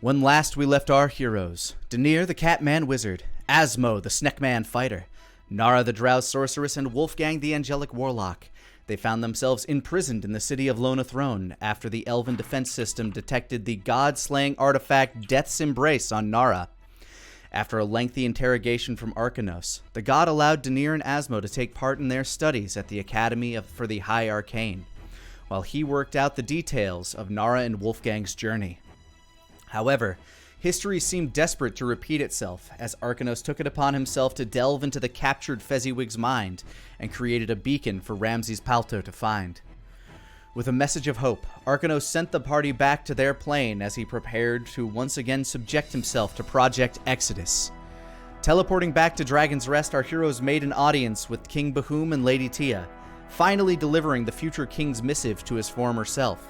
When last we left our heroes, Danir the Catman Wizard, Asmo the Snackman Fighter, Nara the Drow Sorceress, and Wolfgang the Angelic Warlock, they found themselves imprisoned in the city of Lona Throne after the Elven defense system detected the god-slaying artifact Death's Embrace on Nara. After a lengthy interrogation from Arcanos, the god allowed Danir and Asmo to take part in their studies at the Academy for the High Arcane, while he worked out the details of Nara and Wolfgang's journey. However, history seemed desperate to repeat itself as Arcanos took it upon himself to delve into the captured Fezziwig's mind and created a beacon for Ramses Palto to find. With a message of hope, Arcanos sent the party back to their plane as he prepared to once again subject himself to Project Exodus. Teleporting back to Dragon's Rest, our heroes made an audience with King Bahum and Lady Tia, finally delivering the future king's missive to his former self.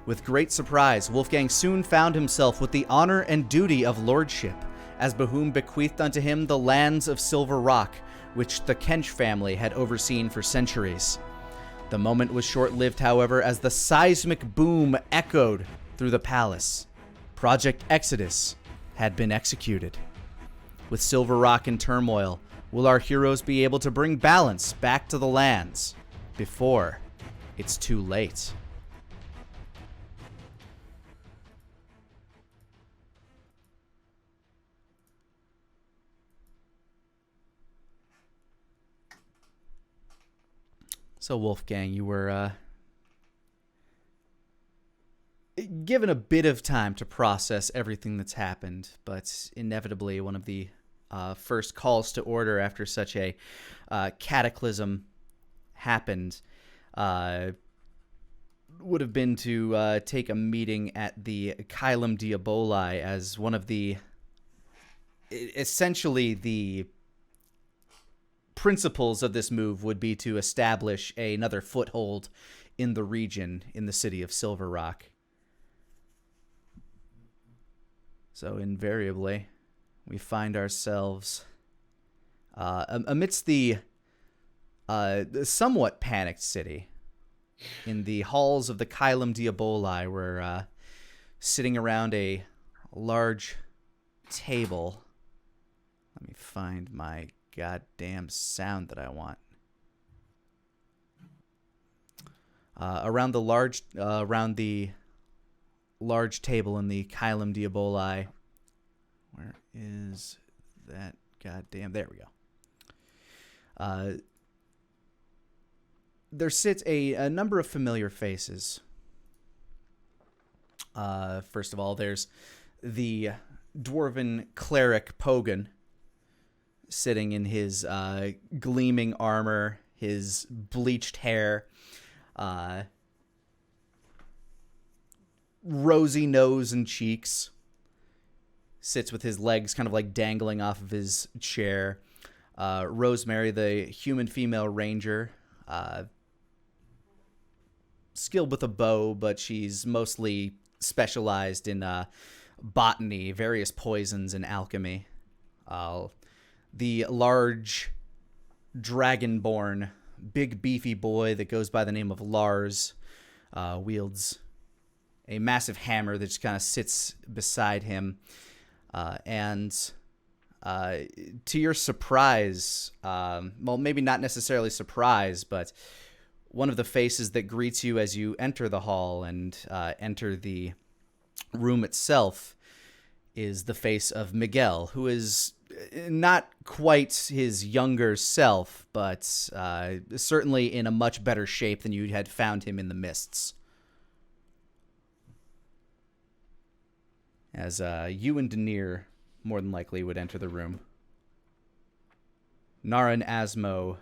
With great surprise, Wolfgang soon found himself with the honor and duty of lordship, as Bahum bequeathed unto him the lands of Silver Rock, which the Kench family had overseen for centuries. The moment was short-lived, however, as the seismic boom echoed through the palace. Project Exodus had been executed. With Silver Rock in turmoil, will our heroes be able to bring balance back to the lands before it's too late? So, Wolfgang, you were given a bit of time to process everything that's happened, but inevitably one of the first calls to order after such a cataclysm happened would have been to take a meeting at the Kylum Diaboli as one of the, essentially the principles of this move would be to establish another foothold in the region in the city of Silver Rock. So invariably, we find ourselves amidst the somewhat panicked city in the halls of the Kylum Diaboli. We're sitting around a large table. Let me find my goddamn sound that I want. Around the large table in the Kylum Diaboli. Where is that goddamn? There we go. There sits a number of familiar faces. First of all, there's the dwarven cleric Pogan, sitting in his gleaming armor, his bleached hair, rosy nose and cheeks, sits with his legs kind of like dangling off of his chair. Rosemary, the human female ranger, skilled with a bow, but she's mostly specialized in botany, various poisons, and alchemy. The large dragonborn, big beefy boy that goes by the name of Lars wields a massive hammer that just kind of sits beside him. And to your surprise, well, maybe not necessarily surprise, but one of the faces that greets you as you enter the hall and enter the room itself is the face of Miguel, who is not quite his younger self, but certainly in a much better shape than you had found him in the mists. As you and Danir more than likely would enter the room. Nara and Asmo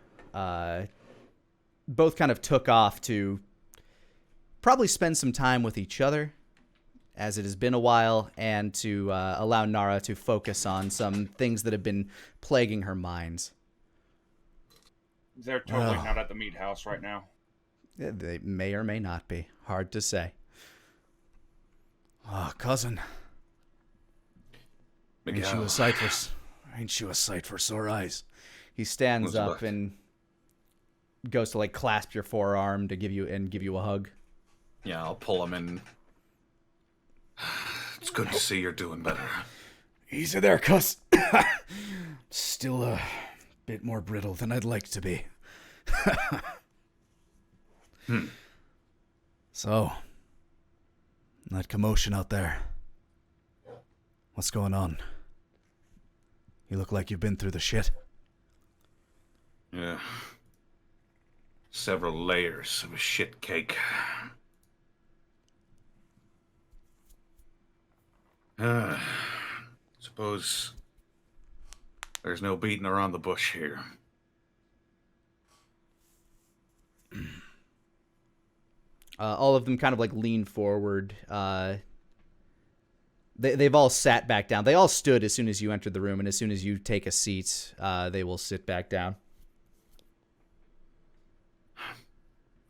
both kind of took off to probably spend some time with each other, as it has been a while, and to allow Nara to focus on some things that have been plaguing her mind. They're totally not at the meat house right now. They may or may not be. Hard to say. Ah, cousin. Ain't she a sight for sore eyes? He stands up and goes to like clasp your forearm to give you a hug. Yeah, I'll pull him in. It's Good to see you're doing better. Easy there, cuss. Still a bit more brittle than I'd like to be. So, that commotion out there. What's going on? You look like you've been through the shit. Yeah. Several layers of a shit cake. Suppose there's no beating around the bush here. All of them kind of like lean forward. They've all sat back down. They all stood as soon as you entered the room, and as soon as you take a seat, they will sit back down.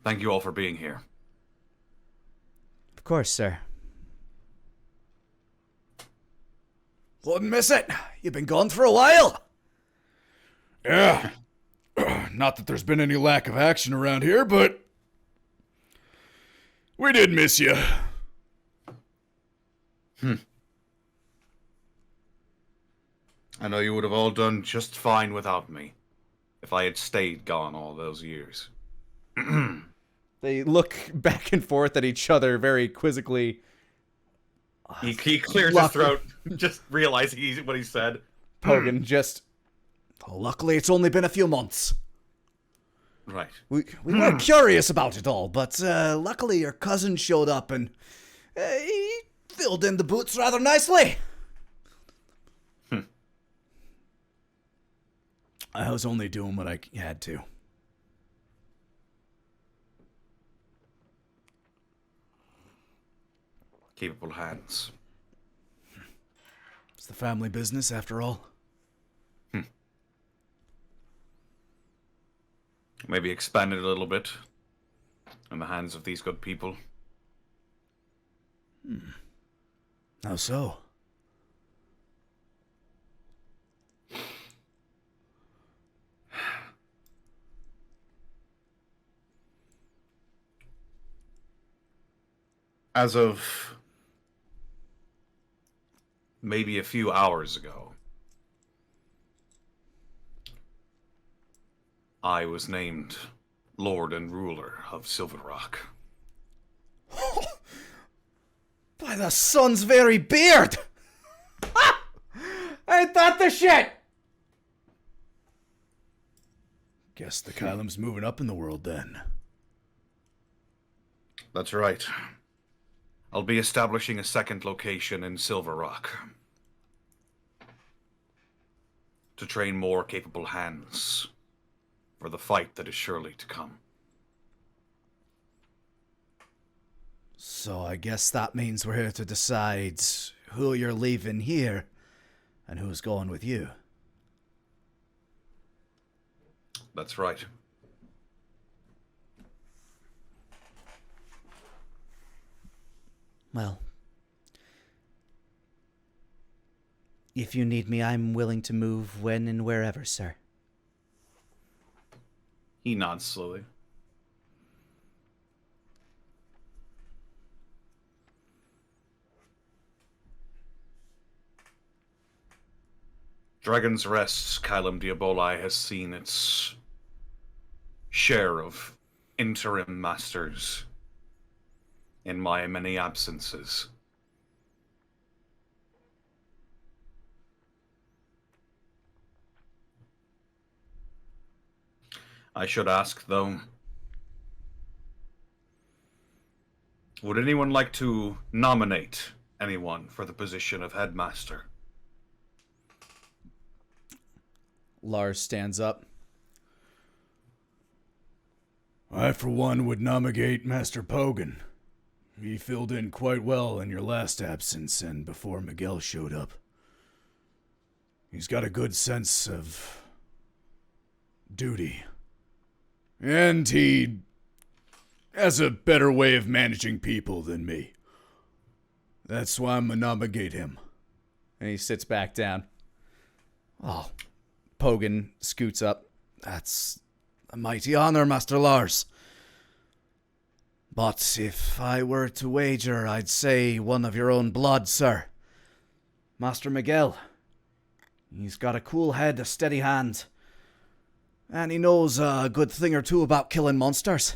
Thank you all for being here. Of course, sir. Wouldn't miss it. You've been gone for a while. Yeah. Not that there's been any lack of action around here, but we did miss you. I know you would have all done just fine without me, if I had stayed gone all those years. They look back and forth at each other very quizzically. He clears his throat, just realizing what he said. Pogan just... Luckily, it's only been a few months. Right. We were curious about it all, but luckily your cousin showed up and he filled in the boots rather nicely. I was only doing what I had to. Capable hands. It's the family business, after all. Maybe expand it a little bit in the hands of these good people. How so? As of maybe a few hours ago, I was named Lord and Ruler of Silver Rock. By the sun's very beard! Ain't that the shit? Guess the Kylem's moving up in the world then. That's right. I'll be establishing a second location in Silver Rock to train more capable hands for the fight that is surely to come. So I guess that means we're here to decide who you're leaving here and who's going with you. That's right. Well, if you need me, I'm willing to move when and wherever, sir. He nods slowly. Dragon's Rest, Kylem Diaboli has seen its share of interim masters in my many absences. I should ask, though, would anyone like to nominate anyone for the position of headmaster? Lars stands up. I, for one, would nominate Master Pogan. He filled in quite well in your last absence and before Miguel showed up. He's got a good sense of duty. And he has a better way of managing people than me. That's why I'm gonna nominate him. And he sits back down. Oh, Pogan scoots up. That's a mighty honor, Master Lars. But if I were to wager, I'd say one of your own blood, sir. Master Miguel. He's got a cool head, a steady hand, and he knows a good thing or two about killing monsters.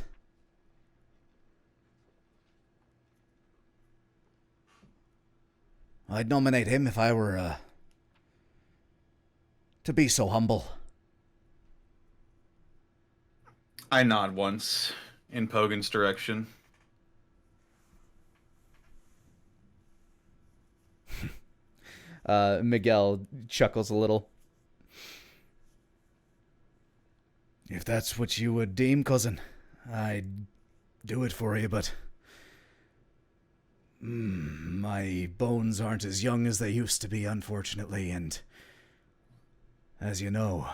I'd nominate him if I were, to be so humble. I nod once in Pogan's direction. Miguel chuckles a little. If that's what you would deem, cousin, I'd do it for you, but my bones aren't as young as they used to be, unfortunately, and as you know,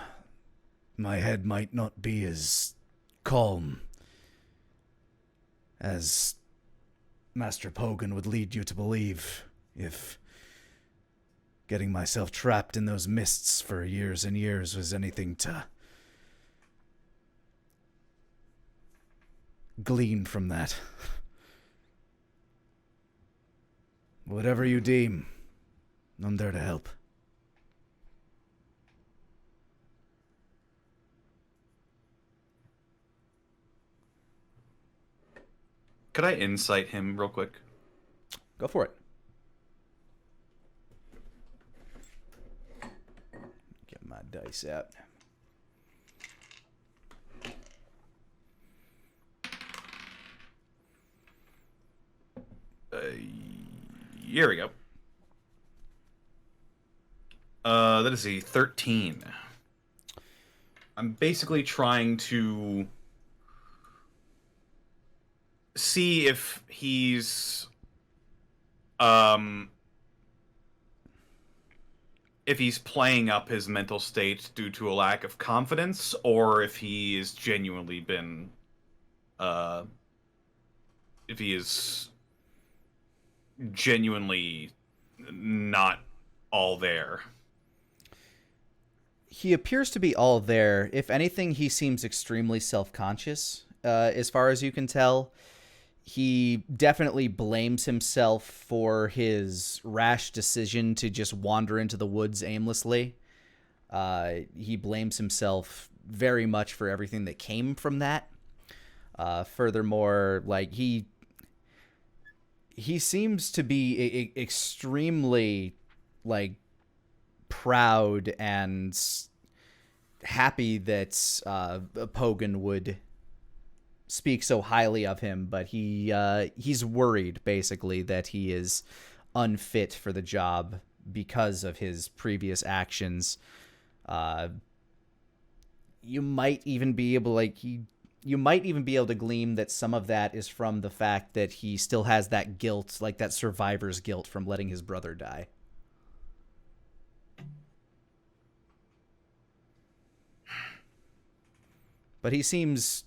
my head might not be as calm as Master Pogan would lead you to believe if getting myself trapped in those mists for years and years was anything to glean from that. Whatever you deem, I'm there to help. Could I insight him real quick? Go for it. Get my dice out. Here we go. That is a 13. I'm basically trying to see if he's playing up his mental state due to a lack of confidence, or if he is genuinely been if he is genuinely not all there. He appears to be all there. If anything, he seems extremely self-conscious, as far as you can tell. He definitely blames himself for his rash decision to just wander into the woods aimlessly. He blames himself very much for everything that came from that. Furthermore, like, he seems to be extremely, like, proud and happy that Pogan would speak so highly of him, but he's worried, basically, that he is unfit for the job because of his previous actions. You might even be able, to glean that some of that is from the fact that he still has that guilt, like that survivor's guilt from letting his brother die. But he seems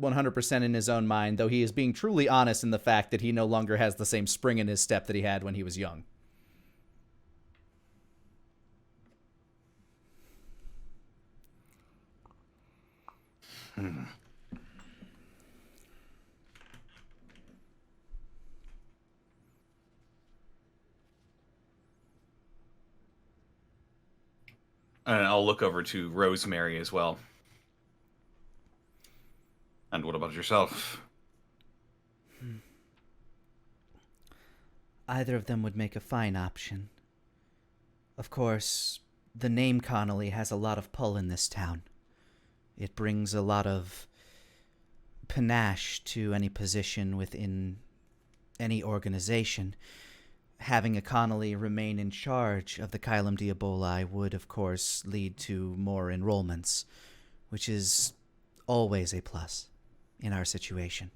100% in his own mind, though he is being truly honest in the fact that he no longer has the same spring in his step that he had when he was young. Hmm. And I'll look over to Rosemary as well. And what about yourself? Either of them would make a fine option. Of course, the name Connolly has a lot of pull in this town. It brings a lot of panache to any position within any organization. Having a Connolly remain in charge of the Kylum Diaboli would, of course, lead to more enrollments, which is always a plus in our situation.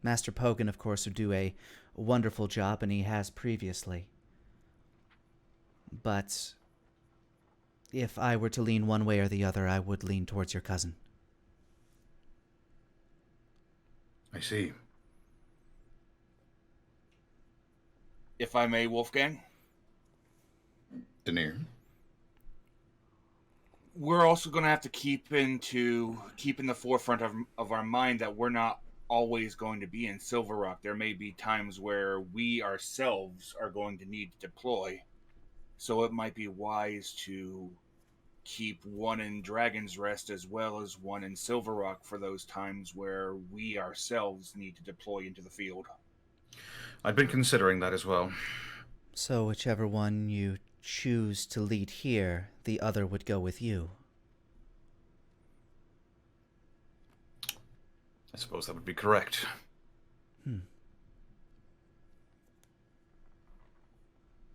Master Pogan, of course, would do a wonderful job, and he has previously. But if I were to lean one way or the other, I would lean towards your cousin. I see. If I may, Wolfgang, Denier. we're also going to have to keep in the forefront of our mind that we're not always going to be in Silver Rock. There may be times where we ourselves are going to need to deploy. So it might be wise to keep one in Dragon's Rest as well as one in Silver Rock for those times where we ourselves need to deploy into the field. I'd been considering that as well. So whichever one you choose to lead here, the other would go with you. I suppose that would be correct.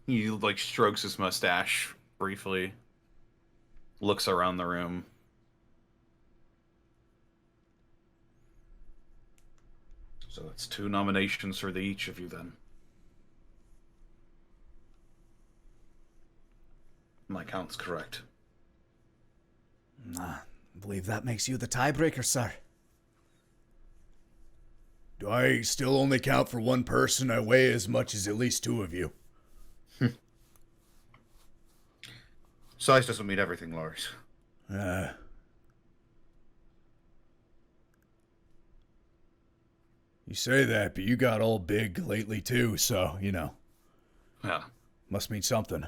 He, like, strokes his mustache briefly. Looks around the room. So that's 2 nominations for each of you, then. My count's correct. I believe that makes you the tiebreaker, sir. Do I still only count for one person? I weigh as much as at least 2 of you. Size doesn't mean everything, Lars. You say that, but you got all big lately too, so, Yeah. must mean something.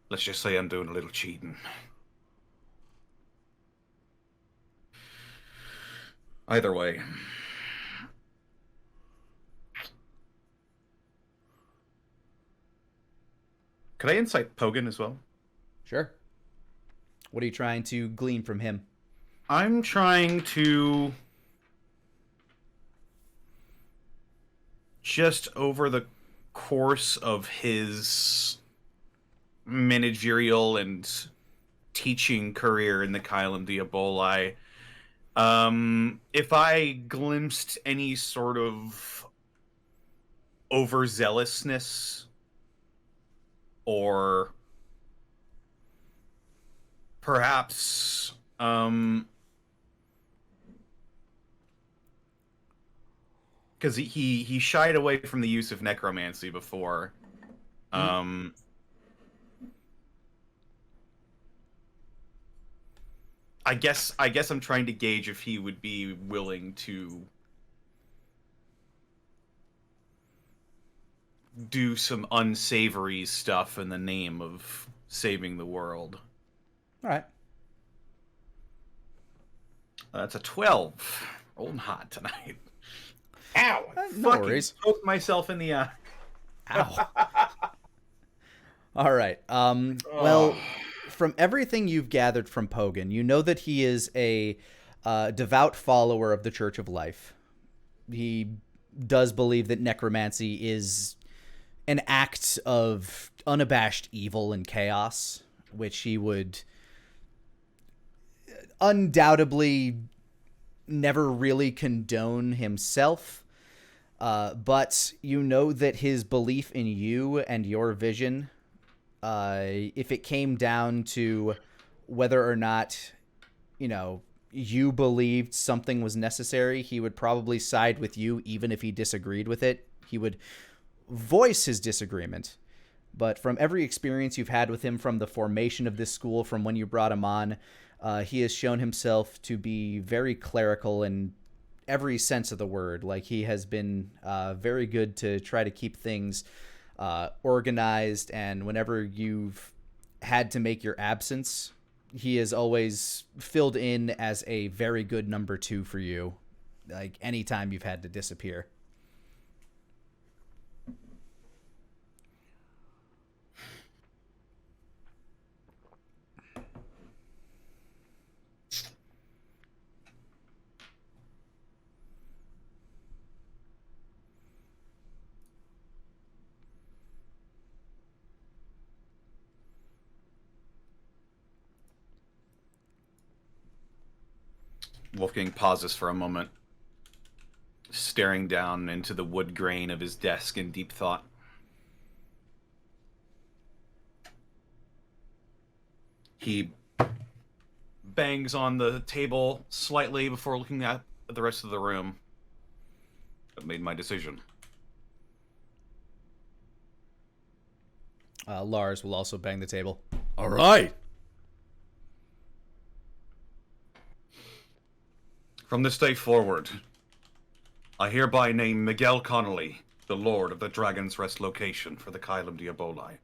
Let's just say I'm doing a little cheating. Either way. Could I insight Pogan as well? Sure. What are you trying to glean from him? I'm trying to just over the course of his managerial and teaching career in the Kylum Diaboli, if I glimpsed any sort of overzealousness or perhaps because he shied away from the use of necromancy before. I guess I'm trying to gauge if he would be willing to do some unsavory stuff in the name of saving the world. All right. That's a 12. Rolling hot tonight. Ow! No Fucking worries. poked myself in the eye. Ow. All right. Well, from everything you've gathered from Pogan, you know that he is a devout follower of the Church of Life. He does believe that necromancy is an act of unabashed evil and chaos, which he would undoubtedly never really condone himself. But you know that his belief in you and your vision, if it came down to whether or not, you believed something was necessary, he would probably side with you even if he disagreed with it. He would voice his disagreement. But from every experience you've had with him, from the formation of this school, from when you brought him on, he has shown himself to be very clerical in every sense of the word. Like, he has been very good to try to keep things organized, and whenever you've had to make your absence, he has always filled in as a very good number 2 for you, like anytime you've had to disappear. Wolfgang pauses for a moment, staring down into the wood grain of his desk in deep thought. He bangs on the table slightly before looking at the rest of the room. I've made my decision. Lars will also bang the table. All right. From this day forward, I hereby name Miguel Connolly the Lord of the Dragon's Rest location for the Kylum Diaboli.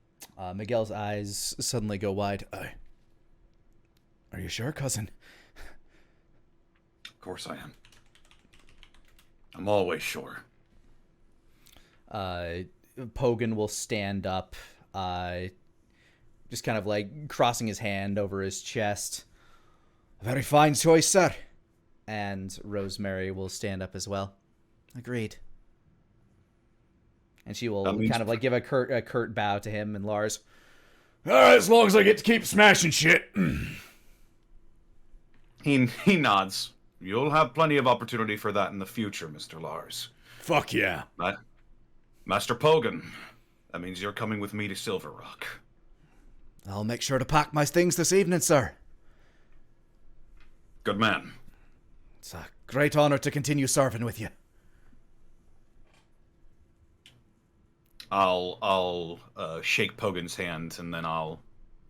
Miguel's eyes suddenly go wide. Are you sure, cousin? Of course I am. I'm always sure. Pogan will stand up, just kind of like crossing his hand over his chest. A very fine choice, sir. And Rosemary will stand up as well. Agreed. And she will kind of like give a curt bow to him and Lars. Alright, as long as I get to keep smashing shit. He nods. You'll have plenty of opportunity for that in the future, Mr. Lars. Fuck yeah. Master Pogan, that means you're coming with me to Silver Rock. I'll make sure to pack my things this evening, sir. Good man. It's a great honor to continue serving with you. I'll shake Pogan's hand, and then I'll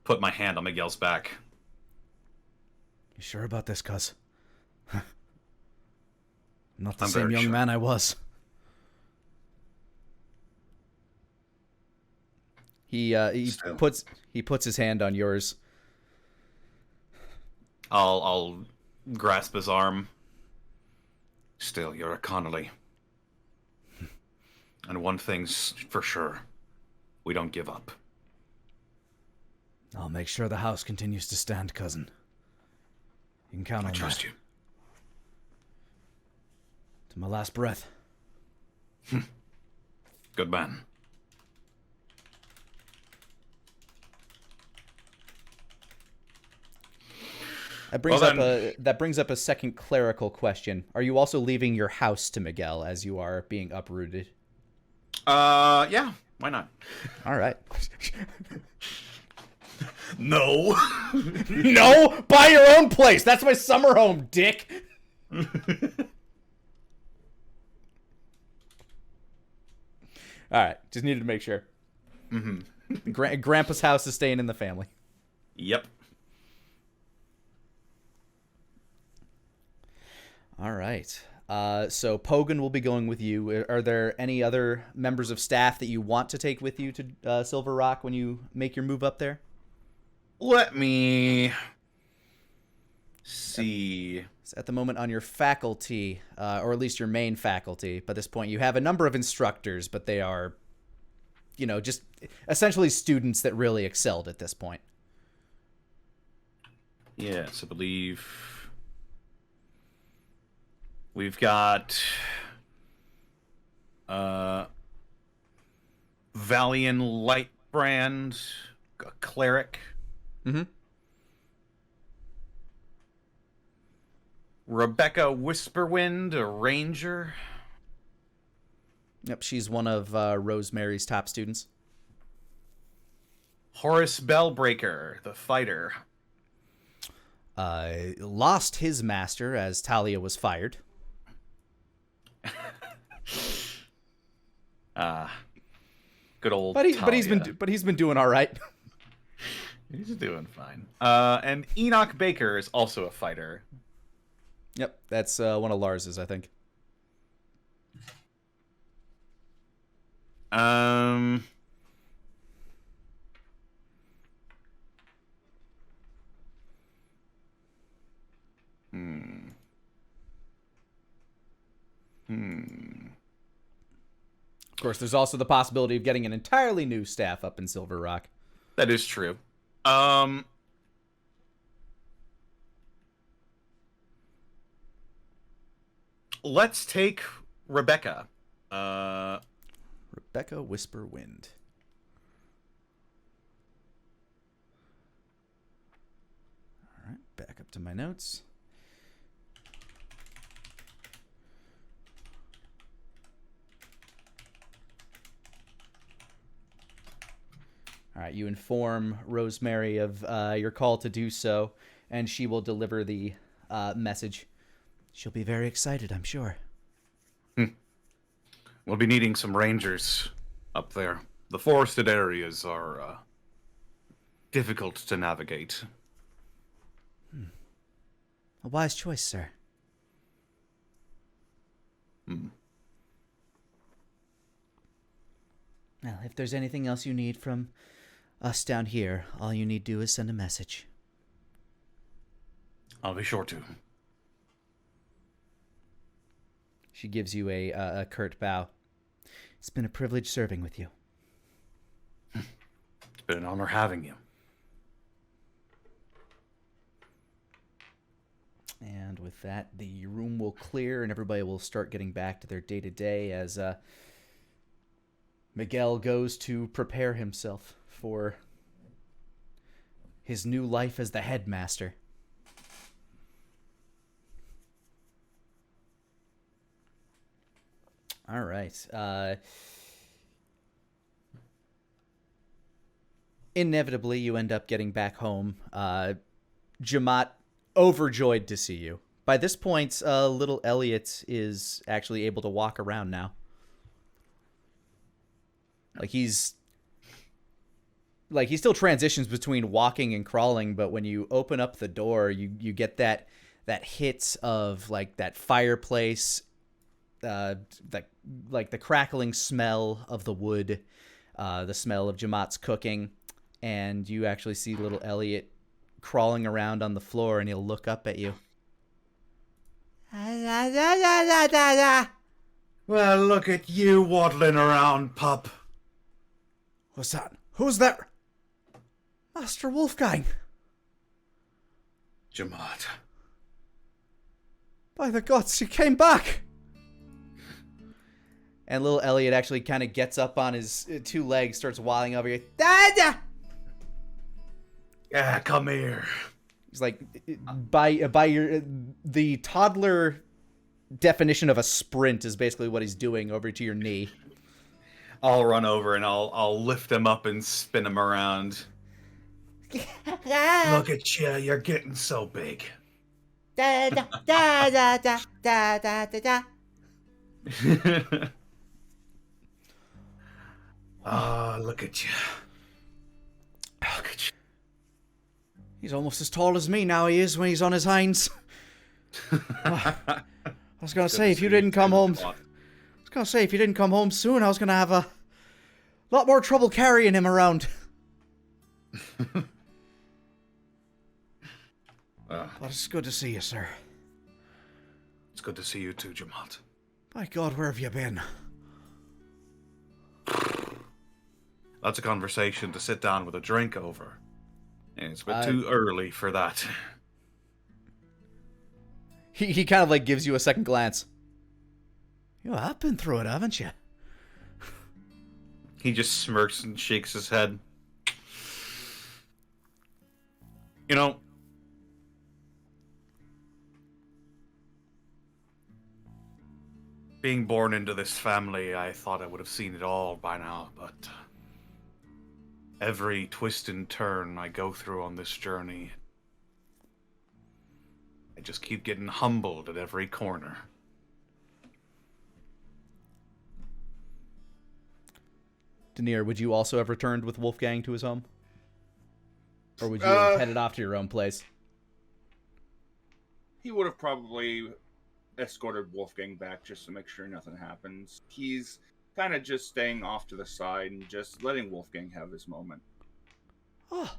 put my hand on Miguel's back. You sure about this, cuz? Not the I'm same very young sure. man I was. He puts his hand on yours. I'll grasp his arm. Still, you're a Connolly. And one thing's for sure. We don't give up. I'll make sure the house continues to stand, cousin. You can count on I trust that. you. To my last breath. Good man. That brings up a second clerical question. Are you also leaving your house to Miguel as you are being uprooted? Yeah, why not? All right. No. No, buy your own place. That's my summer home, dick. All right, just needed to make sure. Mm-hmm. Grandpa's house is staying in the family. Yep. All right. So Pogan will be going with you. Are there any other members of staff that you want to take with you to Silver Rock when you make your move up there? Let me see. At the moment on your faculty, or at least your main faculty, by this point you have a number of instructors, but they are, just essentially students that really excelled at this point. Yes, I believe we've got Valiant Lightbrand, a cleric. Mm-hmm. Rebecca Whisperwind, a ranger. Yep, she's one of Rosemary's top students. Horace Bellbreaker, the fighter. Lost his master as Talia was fired. Good old. But he's been doing all right. He's doing fine. And Enoch Baker is also a fighter. Yep, that's one of Lars's, I think. Of course, there's also the possibility of getting an entirely new staff up in Silver Rock. That is true. Let's take Rebecca. Rebecca Whisperwind. All right, back up to my notes. All right, you inform Rosemary of your call to do so, and she will deliver the message. She'll be very excited, I'm sure. We'll be needing some rangers up there. The forested areas are difficult to navigate. A wise choice, sir. Well, if there's anything else you need from us down here, all you need to do is send a message. I'll be sure to. She gives you a curt bow. It's been a privilege serving with you. It's been an honor having you. And with that, the room will clear and everybody will start getting back to their day-to-day as Miguel goes to prepare himself for his new life as the headmaster. All right. Inevitably, you end up getting back home. Jamat, overjoyed to see you. By this point, little Elliot is actually able to walk around now. He still transitions between walking and crawling, but when you open up the door, you get that hit of that fireplace, the crackling smell of the wood, the smell of Jamat's cooking, and you actually see little Elliot crawling around on the floor, and he'll look up at you. Well, look at you waddling around, pup. What's that? Who's there? Master Wolfgang. Jamat. By the gods, he came back! And little Elliot actually kind of gets up on his two legs, starts waddling over you. Dada! Yeah, come here. He's like, by the toddler definition of a sprint is basically what he's doing over to your knee. I'll run over and I'll lift him up and spin him around. Look at you, you're getting so big. Da da da da da da da da. Ah, look at you. Look at you. He's almost as tall as me now. He is when he's on his hinds. I was gonna say if you didn't come home. If you didn't come home soon, I was gonna have a lot more trouble carrying him around. But it's good to see you, sir. It's good to see you too, Jamat. By God, where have you been? That's a conversation to sit down with a drink over. And it's a bit too early for that. He kind of gives you a second glance. You have been through it, haven't you? He just smirks and shakes his head. You know, being born into this family, I thought I would have seen it all by now, but every twist and turn I go through on this journey, I just keep getting humbled at every corner. Denier, would you also have returned with Wolfgang to his home? Or would you have headed off to your own place? He would have probably escorted Wolfgang back just to make sure nothing happens. He's kind of just staying off to the side and just letting Wolfgang have his moment. Oh.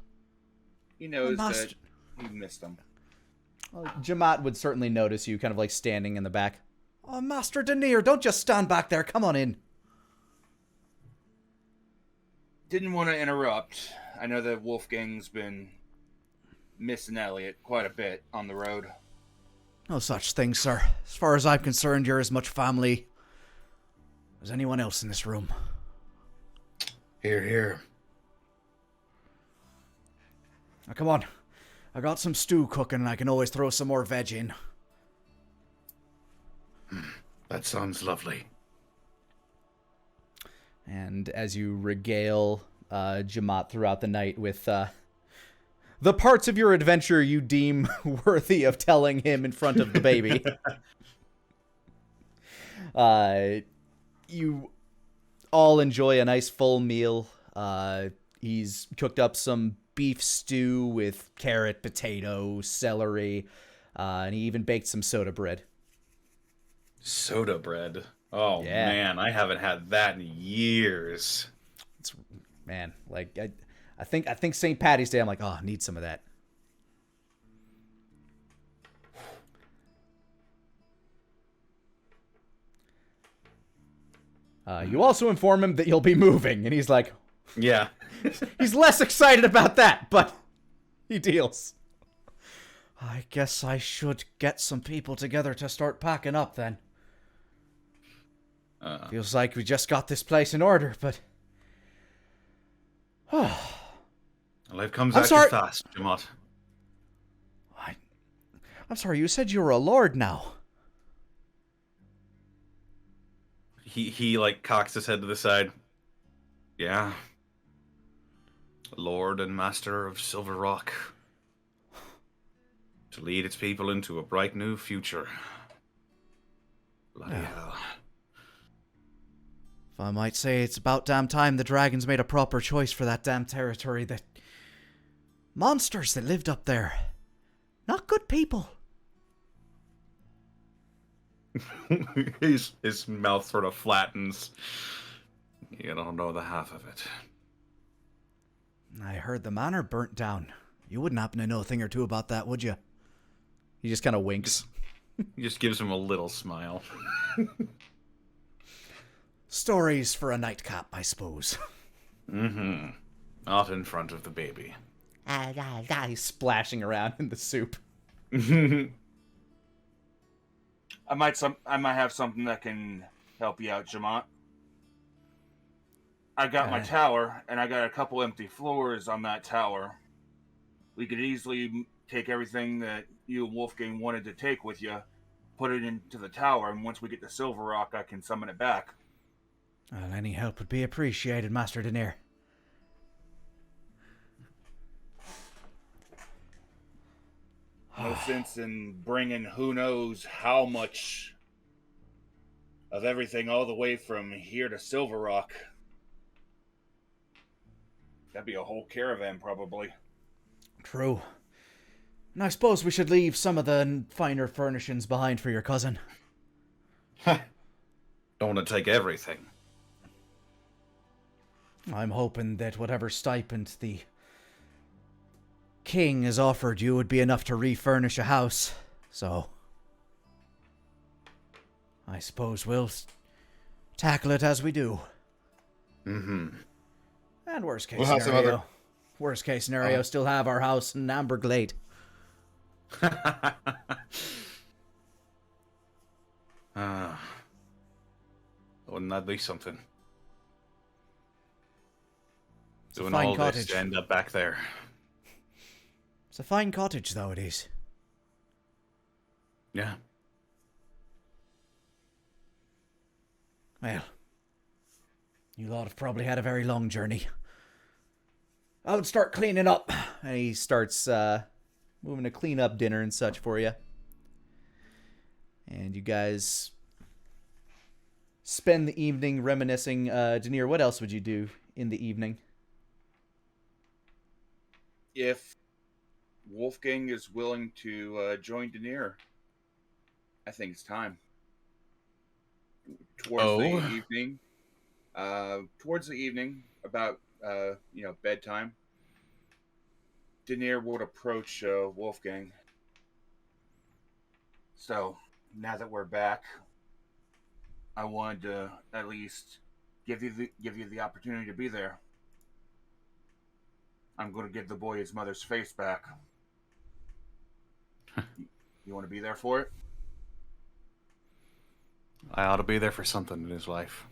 He knows that he missed him. Well, Jamat would certainly notice you kind of standing in the back. Oh, Master Denier, don't just stand back there. Come on in. Didn't want to interrupt. I know that Wolfgang's been missing Elliot quite a bit on the road. No such thing, sir. As far as I'm concerned, you're as much family as anyone else in this room. Here, here. Now, come on. I got some stew cooking, and I can always throw some more veg in. That sounds lovely. And as you regale Jamat throughout the night with the parts of your adventure you deem worthy of telling him in front of the baby, you all enjoy a nice full meal. He's cooked up some beef stew with carrot, potato, celery, and he even baked some soda bread. Soda bread. Oh Yeah. man, I haven't had that in years. It's man, like I think St. Patty's Day. I'm like, oh, I need some of that. You also inform him that you'll be moving, and he's like, Yeah. he's less excited about that, but he deals. I guess I should get some people together to start packing up then. Feels like we just got this place in order, but... Life comes I'm at sorry. you fast, Jamot. I'm sorry, you said you were a lord now. He like cocks his head to the side. Yeah. Lord and Master of Silver Rock. To lead its people into a bright new future. Bloody hell. If I might say, it's about damn time the dragons made a proper choice for that damn territory. The monsters that lived up there. Not good people. His mouth sort of flattens. You don't know the half of it. I heard the manor burnt down. You wouldn't happen to know a thing or two about that, would you? He just kind of winks. He just gives him a little smile. Stories for a nightcap, I suppose. Mm-hmm. Not in front of the baby. He's splashing around in the soup. I might have something that can help you out, Jamont. I got my tower, and I got a couple empty floors on that tower. We could easily take everything that you and Wolfgang wanted to take with you, put it into the tower, and once we get to Silver Rock, I can summon it back. Well, any help would be appreciated, Master Denier. No sense in bringing who knows how much of everything all the way from here to Silver Rock. That'd be a whole caravan, probably. True. And I suppose we should leave some of the finer furnishings behind for your cousin. Don't want to take everything. I'm hoping that whatever stipend the king has offered you would be enough to refurnish a house. So, I suppose we'll tackle it as we do. Mm-hmm. And worst case We'll have some other- Worst case scenario, still have our house in Amberglade. Wouldn't that be something? It's a Doing fine all cottage. this to end up back there. It's a fine cottage, though, it is. Yeah. Well, you lot have probably had a very long journey. I would start cleaning up. And he starts moving to clean up dinner and such for you. And you guys spend the evening reminiscing. Denier, what else would you do in the evening? If Wolfgang is willing to join Denier, I think it's time. Towards the evening, about bedtime, Denier would approach Wolfgang. So now that we're back, I wanted to at least give you the opportunity to be there. I'm going to give the boy his mother's face back. You want to be there for it? I ought to be there for something in his life.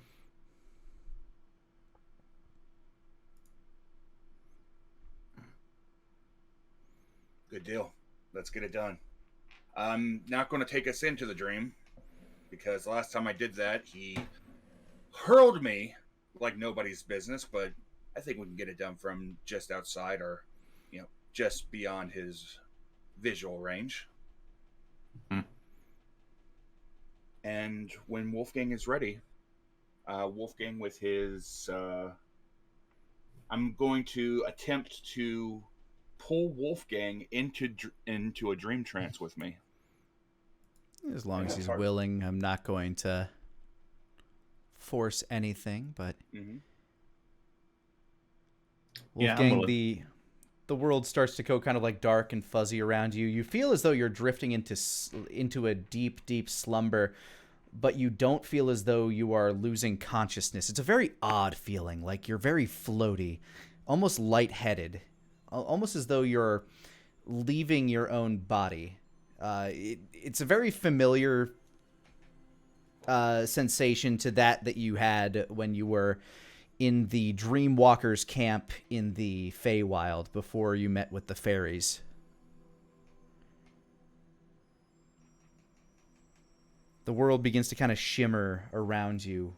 Good deal. Let's get it done. I'm not going to take us into the dream, because last time I did that, he hurled me like nobody's business, but I think we can get it done from just outside or, just beyond his visual range. And when Wolfgang is ready, Wolfgang with his... I'm going to attempt to pull Wolfgang into a dream trance with me. As long as he's Hard. willing, I'm not going to force anything, but Mm-hmm. Yeah, I'm Wolfgang, willing. the world starts to go kind of like dark and fuzzy around you. You feel as though you're drifting into a deep, deep slumber, but you don't feel as though you are losing consciousness. It's a very odd feeling, like you're very floaty, almost lightheaded, almost as though you're leaving your own body. It's a very familiar sensation to that you had when you were in the Dreamwalkers camp in the Feywild before you met with the fairies. The world begins to kind of shimmer around you,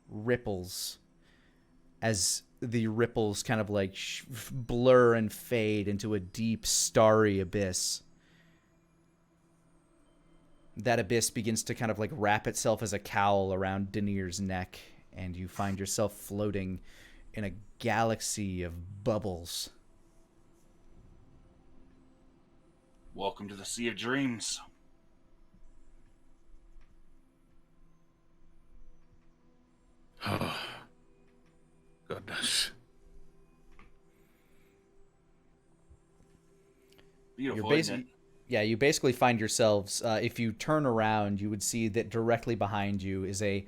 ripples, as the ripples kind of like blur and fade into a deep, starry abyss. That abyss begins to kind of like wrap itself as a cowl around Denir's neck, and you find yourself floating in a galaxy of bubbles. Welcome to the Sea of Dreams. Oh, goodness. Beautiful, isn't it? Yeah, you basically find yourselves, if you turn around, you would see that directly behind you is a...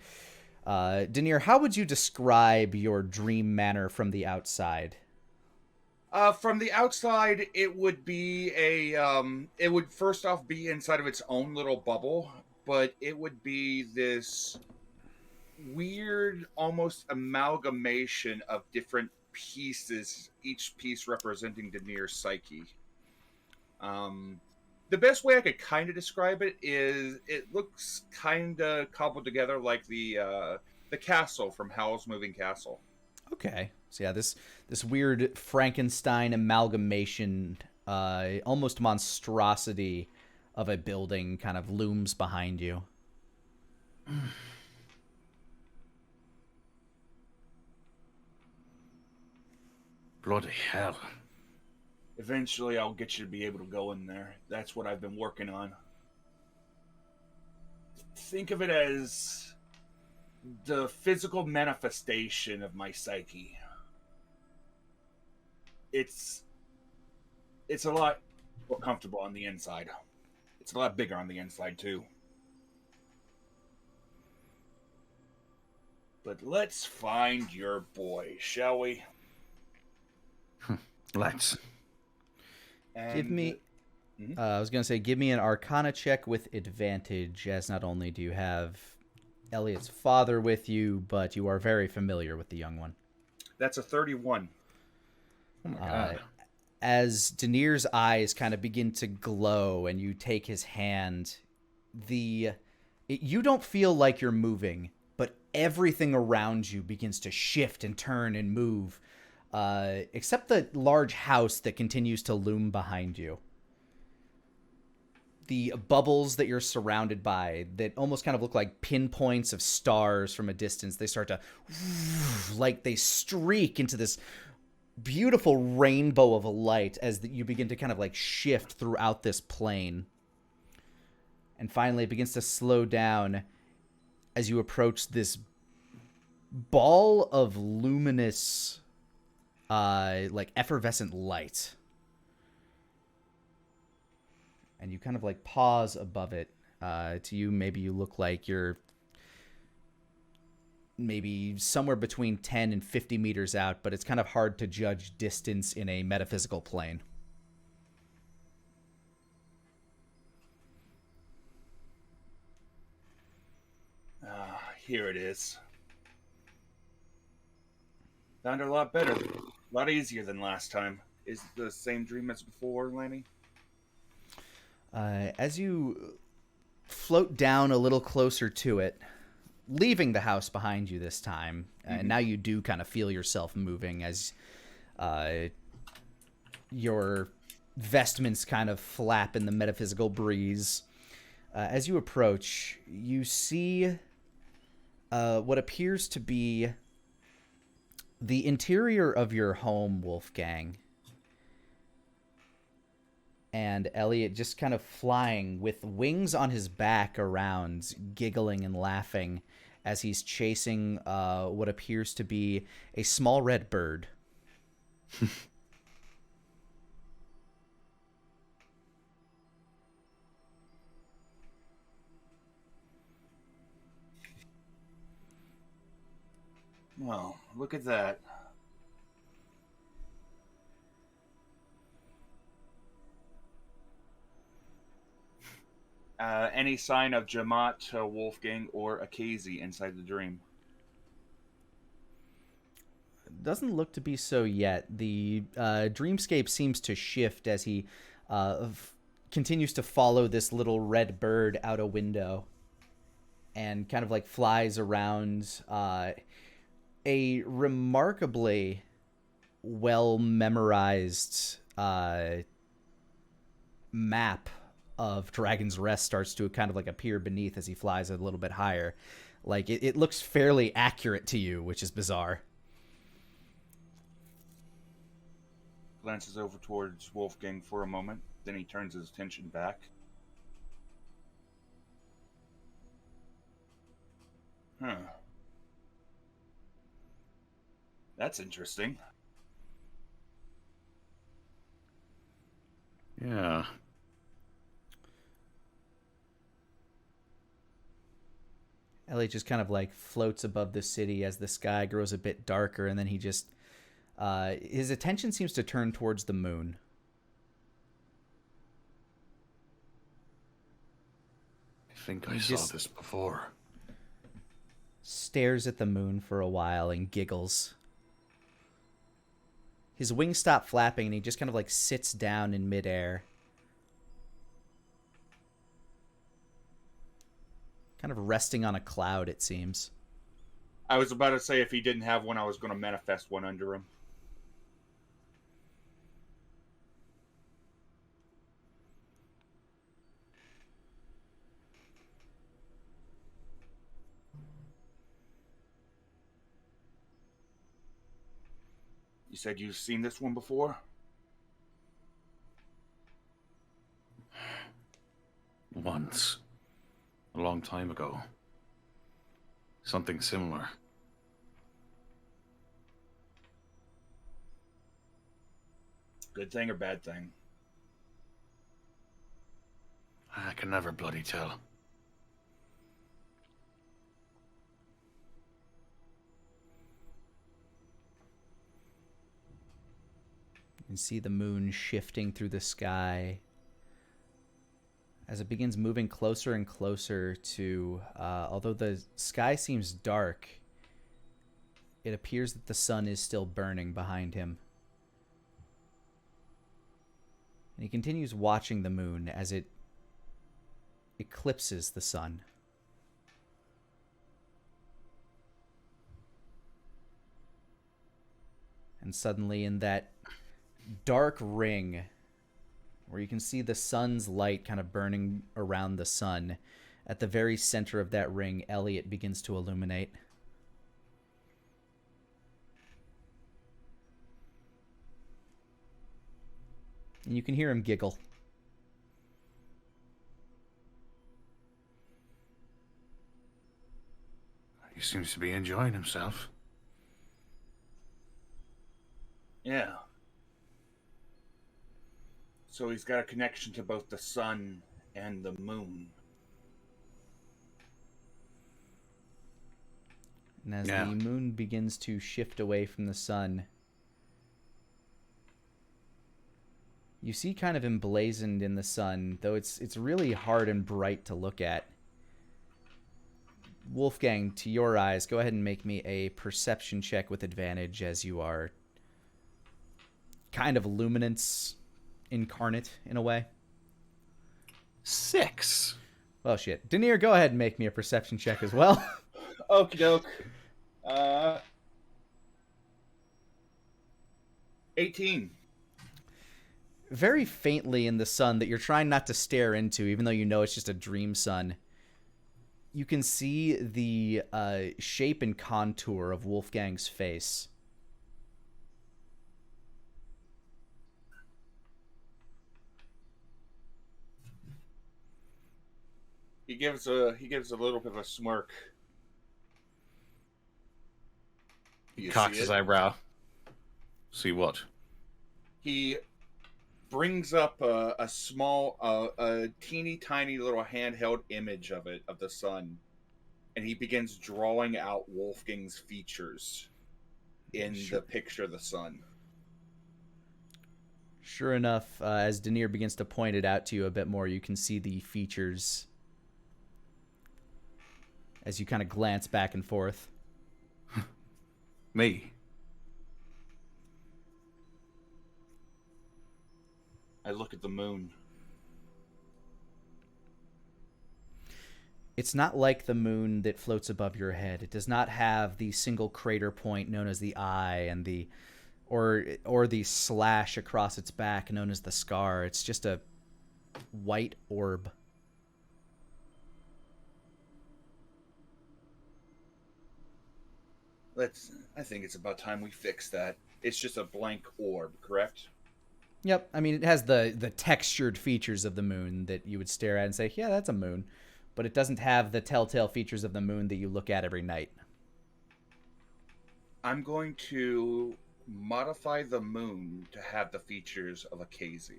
Denir, how would you describe your dream manor from the outside? From the outside, it would be it would first off be inside of its own little bubble, but it would be this weird, almost amalgamation of different pieces, each piece representing Denir's psyche. The best way I could kind of describe it is it looks kind of cobbled together like the castle from Howl's Moving Castle. Okay. So yeah, this weird Frankenstein amalgamation, almost monstrosity of a building kind of looms behind you. Bloody hell. Eventually, I'll get you to be able to go in there. That's what I've been working on. Think of it as the physical manifestation of my psyche. It's a lot more comfortable on the inside. It's a lot bigger on the inside too. But let's find your boy, shall we? Let's. Give me... I was going to say, give me an Arcana check with advantage, as not only do you have Elliot's father with you, but you are very familiar with the young one. That's a 31. Oh my god. As Denir's eyes kind of begin to glow and you take his hand, you don't feel like you're moving, but everything around you begins to shift and turn and move, except the large house that continues to loom behind you. The bubbles that you're surrounded by that almost kind of look like pinpoints of stars from a distance, they start to, like they streak into this beautiful rainbow of a light as you begin to kind of like shift throughout this plane. And finally, it begins to slow down as you approach this ball of luminous, like effervescent light. And you kind of like pause above it. To you, maybe you look like you're maybe somewhere between 10 and 50 meters out, but it's kind of hard to judge distance in a metaphysical plane. Here it is. Sounded a lot better. A lot easier than last time. Is it the same dream as before, Lani? As you float down a little closer to it, leaving the house behind you this time, and now you do kind of feel yourself moving as your vestments kind of flap in the metaphysical breeze. As you approach, you see what appears to be the interior of your home, Wolfgang. and Elliot just kind of flying with wings on his back around, giggling and laughing as he's chasing what appears to be a small red bird. Well, look at that. Any sign of Jamat, Wolfgang, or Akazi inside the dream? Doesn't look to be so yet. The dreamscape seems to shift as he continues to follow this little red bird out a window and kind of like flies around a remarkably well memorized map of Dragon's Rest starts to kind of like appear beneath as he flies a little bit higher. Like it looks fairly accurate to you, which is bizarre. Glances over towards Wolfgang for a moment, then he turns his attention back. Huh. That's interesting. Yeah. Elliot just kind of like floats above the city as the sky grows a bit darker, and then he just his attention seems to turn towards the moon. I think I saw this before. Stares at the moon for a while and giggles. His wings stop flapping and he just kind of like sits down in midair. Kind of resting on a cloud, it seems. I was about to say if he didn't have one, I was going to manifest one under him. You said you've seen this one before? Once. A long time ago. Something similar. Good thing or bad thing? I can never bloody tell. You can see the moon shifting through the sky as it begins moving closer and closer to, although the sky seems dark, it appears that the sun is still burning behind him. And he continues watching the moon as it eclipses the sun. And suddenly in that dark ring where you can see the sun's light kind of burning around the sun, at the very center of that ring, Elliot begins to illuminate. And you can hear him giggle. He seems to be enjoying himself. Yeah. So he's got a connection to both the sun and the moon. And as the moon begins to shift away from the sun, you see kind of emblazoned in the sun, though it's really hard and bright to look at. Wolfgang, to your eyes, go ahead and make me a perception check with advantage as you are kind of luminance incarnate in a way. 6. Well, shit. Denier, go ahead and make me a perception check as well. Okie doke. 18. Very faintly in the sun that you're trying not to stare into, even though you know it's just a dream sun, you can see the shape and contour of Wolfgang's face. He gives a little bit of a smirk. He You cocks see his it? eyebrow. See what? He brings up a small, a teeny tiny little handheld image of the sun, and he begins drawing out Wolfgang's features in the picture of the sun. Sure enough, as Denier begins to point it out to you a bit more, you can see the features as you kind of glance back and forth. Me. I look at the moon. It's not like the moon that floats above your head. It does not have the single crater point known as the eye and the or the slash across its back known as the scar. It's just a white orb. I think it's about time we fix that. It's just a blank orb, correct? Yep, I mean, it has the textured features of the moon that you would stare at and say, yeah, that's a moon. But it doesn't have the telltale features of the moon that you look at every night. I'm going to modify the moon to have the features of a KZ,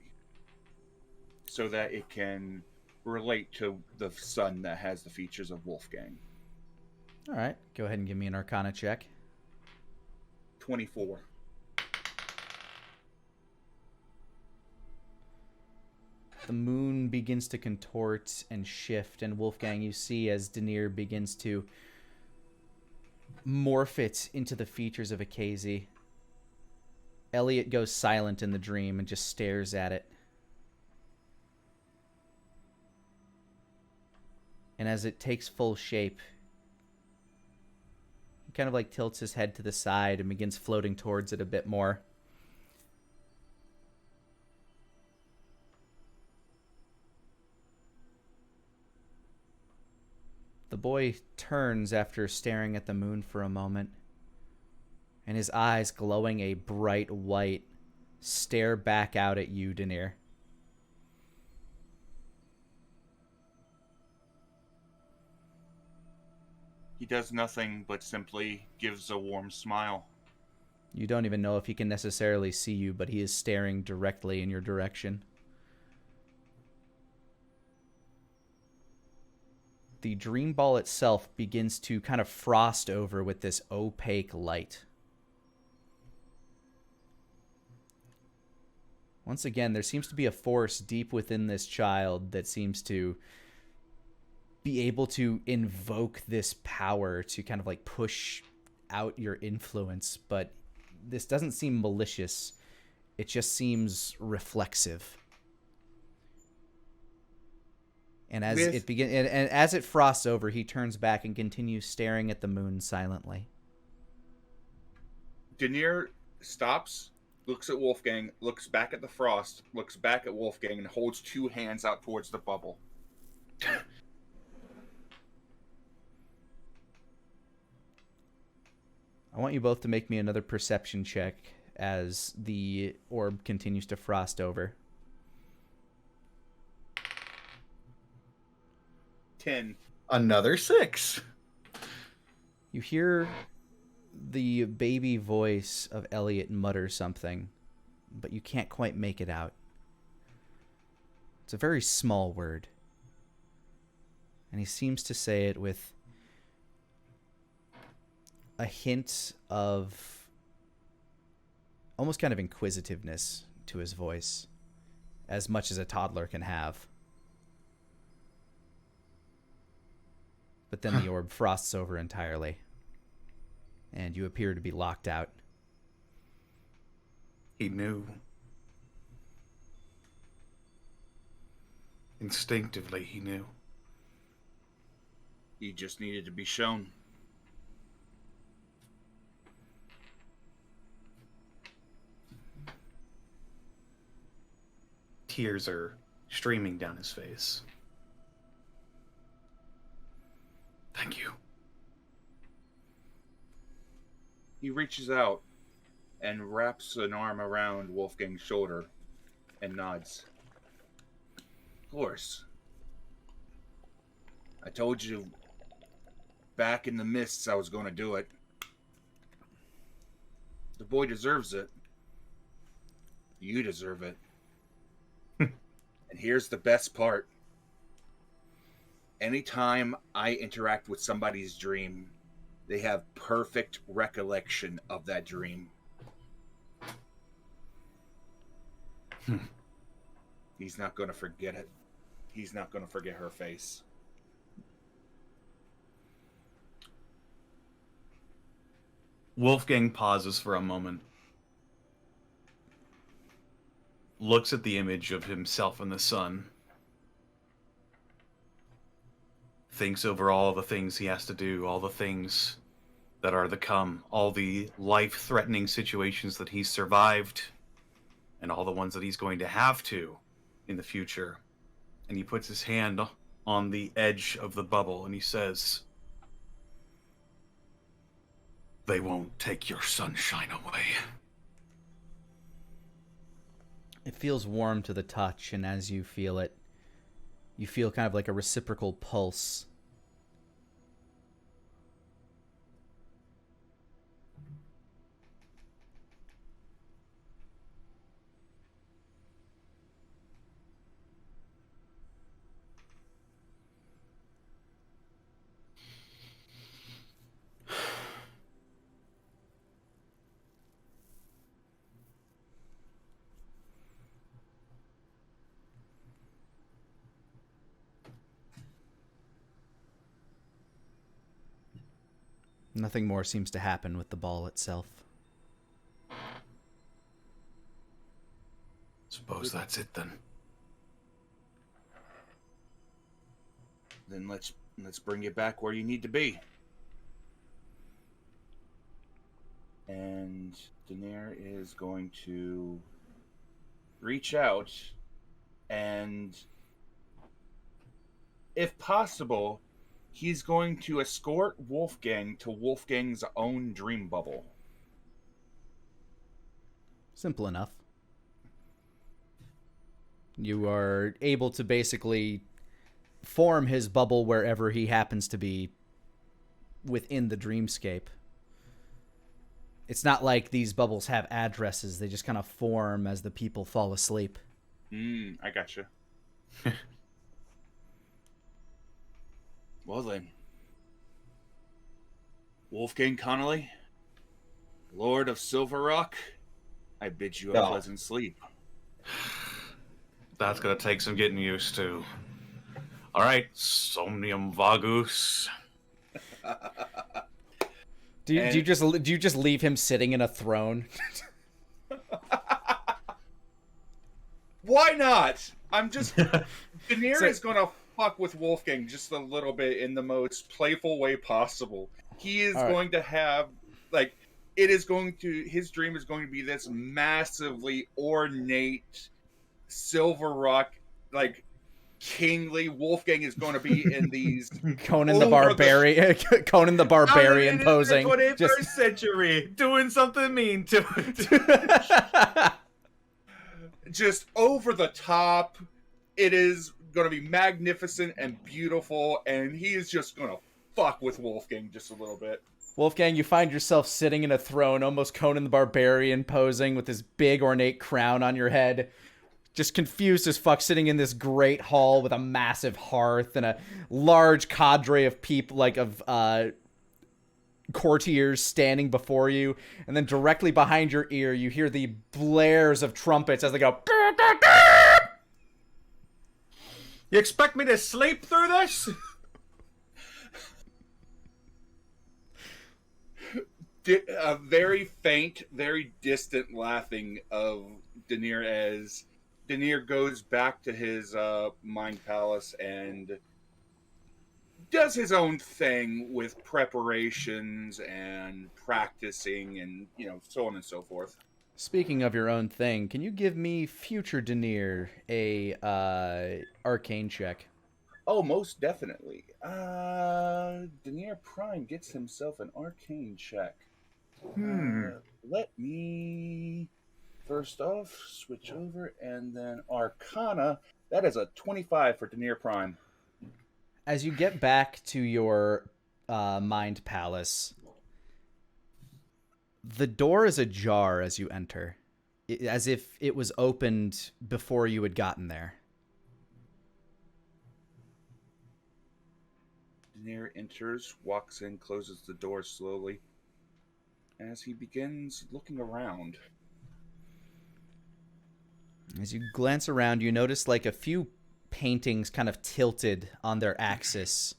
so that it can relate to the sun that has the features of Wolfgang. All right, go ahead and give me an Arcana check. 24. The moon begins to contort and shift, and Wolfgang, you see as Denier begins to morph it into the features of a KZ. Elliot goes silent in the dream and just stares at it. And as it takes full shape, he kind of like tilts his head to the side and begins floating towards it a bit more. The boy turns after staring at the moon for a moment, and his eyes, glowing a bright white, stare back out at you, Denier. He does nothing but simply gives a warm smile. You don't even know if he can necessarily see you, but he is staring directly in your direction. The dream ball itself begins to kind of frost over with this opaque light. Once again, there seems to be a force deep within this child that seems to be able to invoke this power to kind of like push out your influence, but this doesn't seem malicious. It just seems reflexive. And as as it frosts over, he turns back and continues staring at the moon silently. Denier stops, looks at Wolfgang, looks back at the frost, looks back at Wolfgang, and holds two hands out towards the bubble. I want you both to make me another perception check as the orb continues to frost over. 10. Another 6. You hear the baby voice of Elliot mutter something, but you can't quite make it out. It's a very small word. And he seems to say it with a hint of almost kind of inquisitiveness to his voice, as much as a toddler can have. But then the orb frosts over entirely, and you appear to be locked out. He knew. Instinctively, he knew. He just needed to be shown. Tears are streaming down his face. Thank you. He reaches out and wraps an arm around Wolfgang's shoulder and nods. Of course. I told you back in the mists I was going to do it. The boy deserves it. You deserve it. And here's the best part. Anytime I interact with somebody's dream, they have perfect recollection of that dream. He's not going to forget it. He's not going to forget her face. Wolfgang pauses for a moment. Looks at the image of himself in the sun. Thinks over all the things he has to do, all the things that are to come, all the life-threatening situations that he's survived, and all the ones that he's going to have to in the future. And he puts his hand on the edge of the bubble and he says, "They won't take your sunshine away." It feels warm to the touch, and as you feel it, you feel kind of like a reciprocal pulse. Nothing more seems to happen with the ball itself. Suppose that's it then. Then let's bring you back where you need to be. And Daenerys is going to reach out and, if possible, he's going to escort Wolfgang to Wolfgang's own dream bubble. Simple enough. You are able to basically form his bubble wherever he happens to be within the dreamscape. It's not like these bubbles have addresses. They just kind of form as the people fall asleep. I gotcha. Well then, Wolfgang Connolly, Lord of Silver Rock, I bid you a pleasant sleep. That's gonna take some getting used to. All right, Somnium Vagus. Do you just leave him sitting in a throne? Why not? Daenerys is gonna fuck with Wolfgang just a little bit in the most playful way possible. He is going to have, his dream is going to be this massively ornate Silver Rock, kingly. Wolfgang is going to be in these Conan the Barbarian posing. 21st century, doing something mean to it. Just over the top. It is going to be magnificent and beautiful, and he is just going to fuck with Wolfgang just a little bit. Wolfgang, you find yourself sitting in a throne, almost Conan the Barbarian posing with this big ornate crown on your head. Just confused as fuck, sitting in this great hall with a massive hearth and a large cadre of people, courtiers standing before you. And then directly behind your ear, you hear the blares of trumpets as they go... You expect me to sleep through this? A very faint, very distant laughing of Daenerys as Daenerys goes back to his mind palace and does his own thing with preparations and practicing and, so on and so forth. Speaking of your own thing, can you give me future Daenerys a arcane check? Oh, most definitely. Daenerys Prime gets himself an arcane check. Let me first off switch over, and then Arcana. That is a 25 for Daenerys Prime. As you get back to your mind palace, the door is ajar as you enter, as if it was opened before you had gotten there. Daenerys enters, walks in, closes the door slowly. As he begins looking around. As you glance around, you notice like a few paintings kind of tilted on their axis.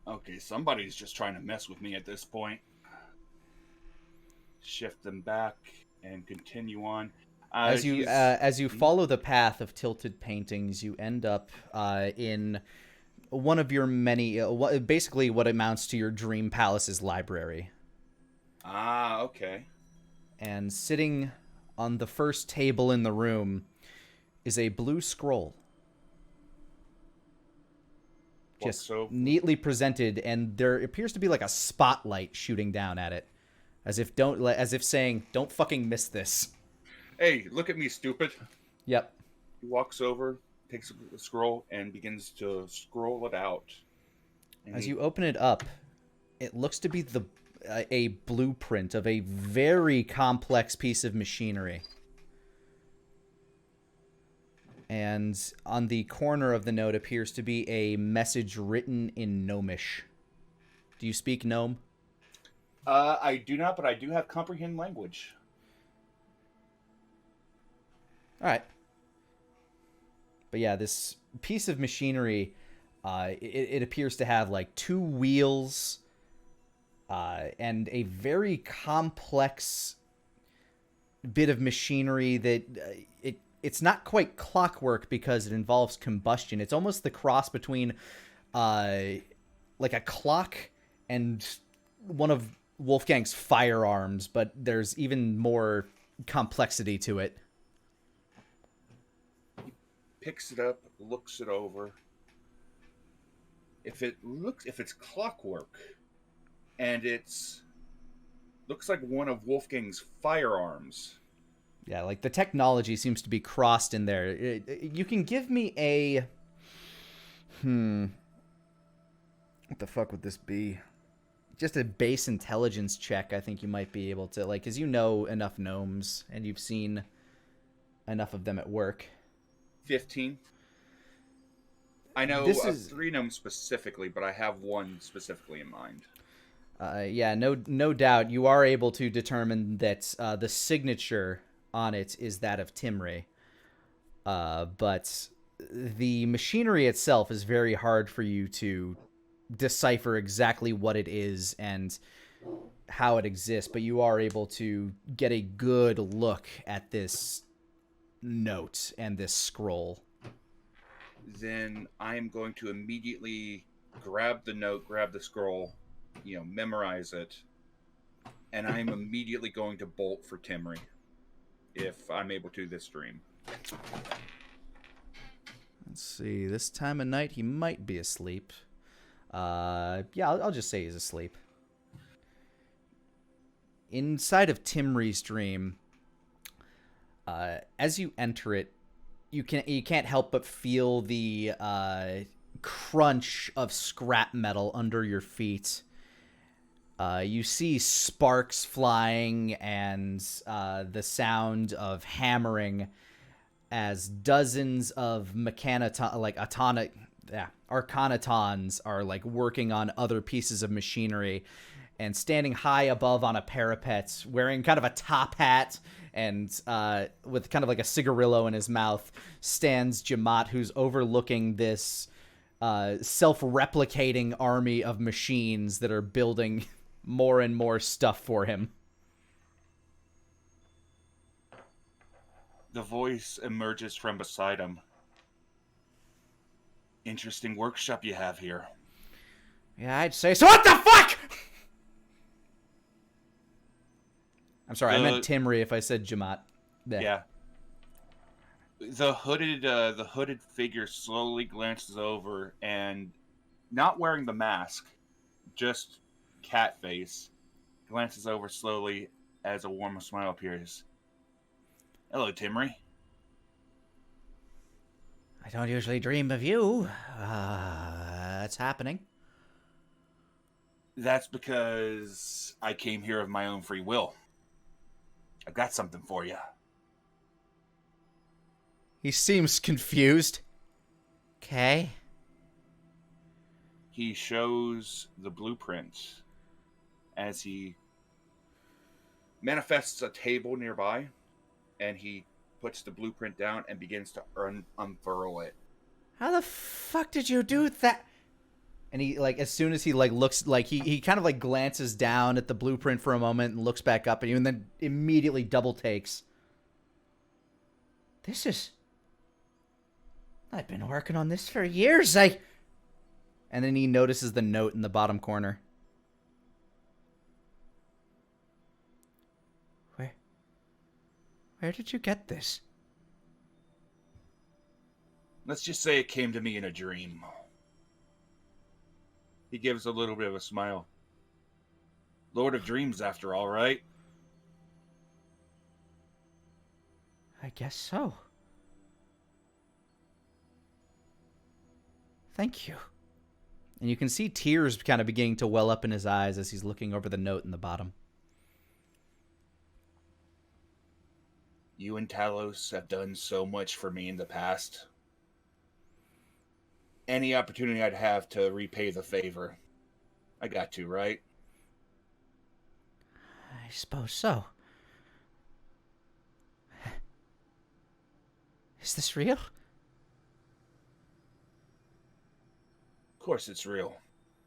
Okay, somebody's just trying to mess with me at this point. Shift them back and continue on. As you follow the path of tilted paintings, you end up in one of your many, basically what amounts to your dream palace's library. Ah, okay. And sitting on the first table in the room is a blue scroll. Just neatly presented, and there appears to be like a spotlight shooting down at it, as if saying, "Don't fucking miss this." Hey, look at me, stupid. Yep. He walks over, takes a scroll, and begins to scroll it out. As you open it up, it looks to be a blueprint of a very complex piece of machinery. And on the corner of the note appears to be a message written in Gnomish. Do you speak Gnome? I do not, but I do have comprehend language. All right. But yeah, this piece of machinery, it appears to have like 2 wheels and a very complex bit of machinery that it's not quite clockwork because it involves combustion. It's almost the cross between like a clock and one of Wolfgang's firearms, but there's even more complexity to it. Picks it up, looks it over. If it's clockwork, and looks like one of Wolfgang's firearms. Yeah, like the technology seems to be crossed in there. You can give me a... What the fuck would this be? Just a base intelligence check, I think you might be able to, like, because you know enough gnomes, and you've seen enough of them at work. 15. I know 3 gnomes specifically, but I have one specifically in mind. Yeah, no doubt. You are able to determine that the signature on it is that of Timray. But the machinery itself is very hard for you to decipher exactly what it is and how it exists, but you are able to get a good look at this note and this scroll. Then I am going to immediately grab the note, grab the scroll, memorize it, and I'm immediately going to bolt for Timry if I'm able to this stream. Let's see. This time of night, he might be asleep. Yeah, I'll just say he's asleep. Inside of Timry's dream, as you enter it, you can't help but feel the crunch of scrap metal under your feet. You see sparks flying and the sound of hammering as dozens of arcanatons are like working on other pieces of machinery, and standing high above on a parapet, wearing kind of a top hat and with kind of like a cigarillo in his mouth, stands Jamat, who's overlooking this self-replicating army of machines that are building more and more stuff for him. The voice emerges from beside him. Interesting workshop you have here. Yeah, I'd say so. What the fuck? I'm sorry, I meant Timry if I said Jamat. Yeah. The hooded figure slowly glances over and, not wearing the mask, just cat face, glances over slowly as a warm smile appears. Hello, Timry. I don't usually dream of you. It's happening. That's because I came here of my own free will. I've got something for you. He seems confused. Okay. He shows the blueprint as he manifests a table nearby, and he puts the blueprint down and begins to unfurl it. How the fuck did you do that? And he, like, as soon as he, like, looks, like, he kind of, like, glances down at the blueprint for a moment and looks back up at you and then immediately double takes. This is... I've been working on this for years, And then he notices the note in the bottom corner. Where did you get this? Let's just say it came to me in a dream. He gives a little bit of a smile. Lord of Dreams, after all, right? I guess so. Thank you. And you can see tears kind of beginning to well up in his eyes as he's looking over the note in the bottom. You and Talos have done so much for me in the past. Any opportunity I'd have to repay the favor, I got to, right? I suppose so. Is this real? Of course it's real.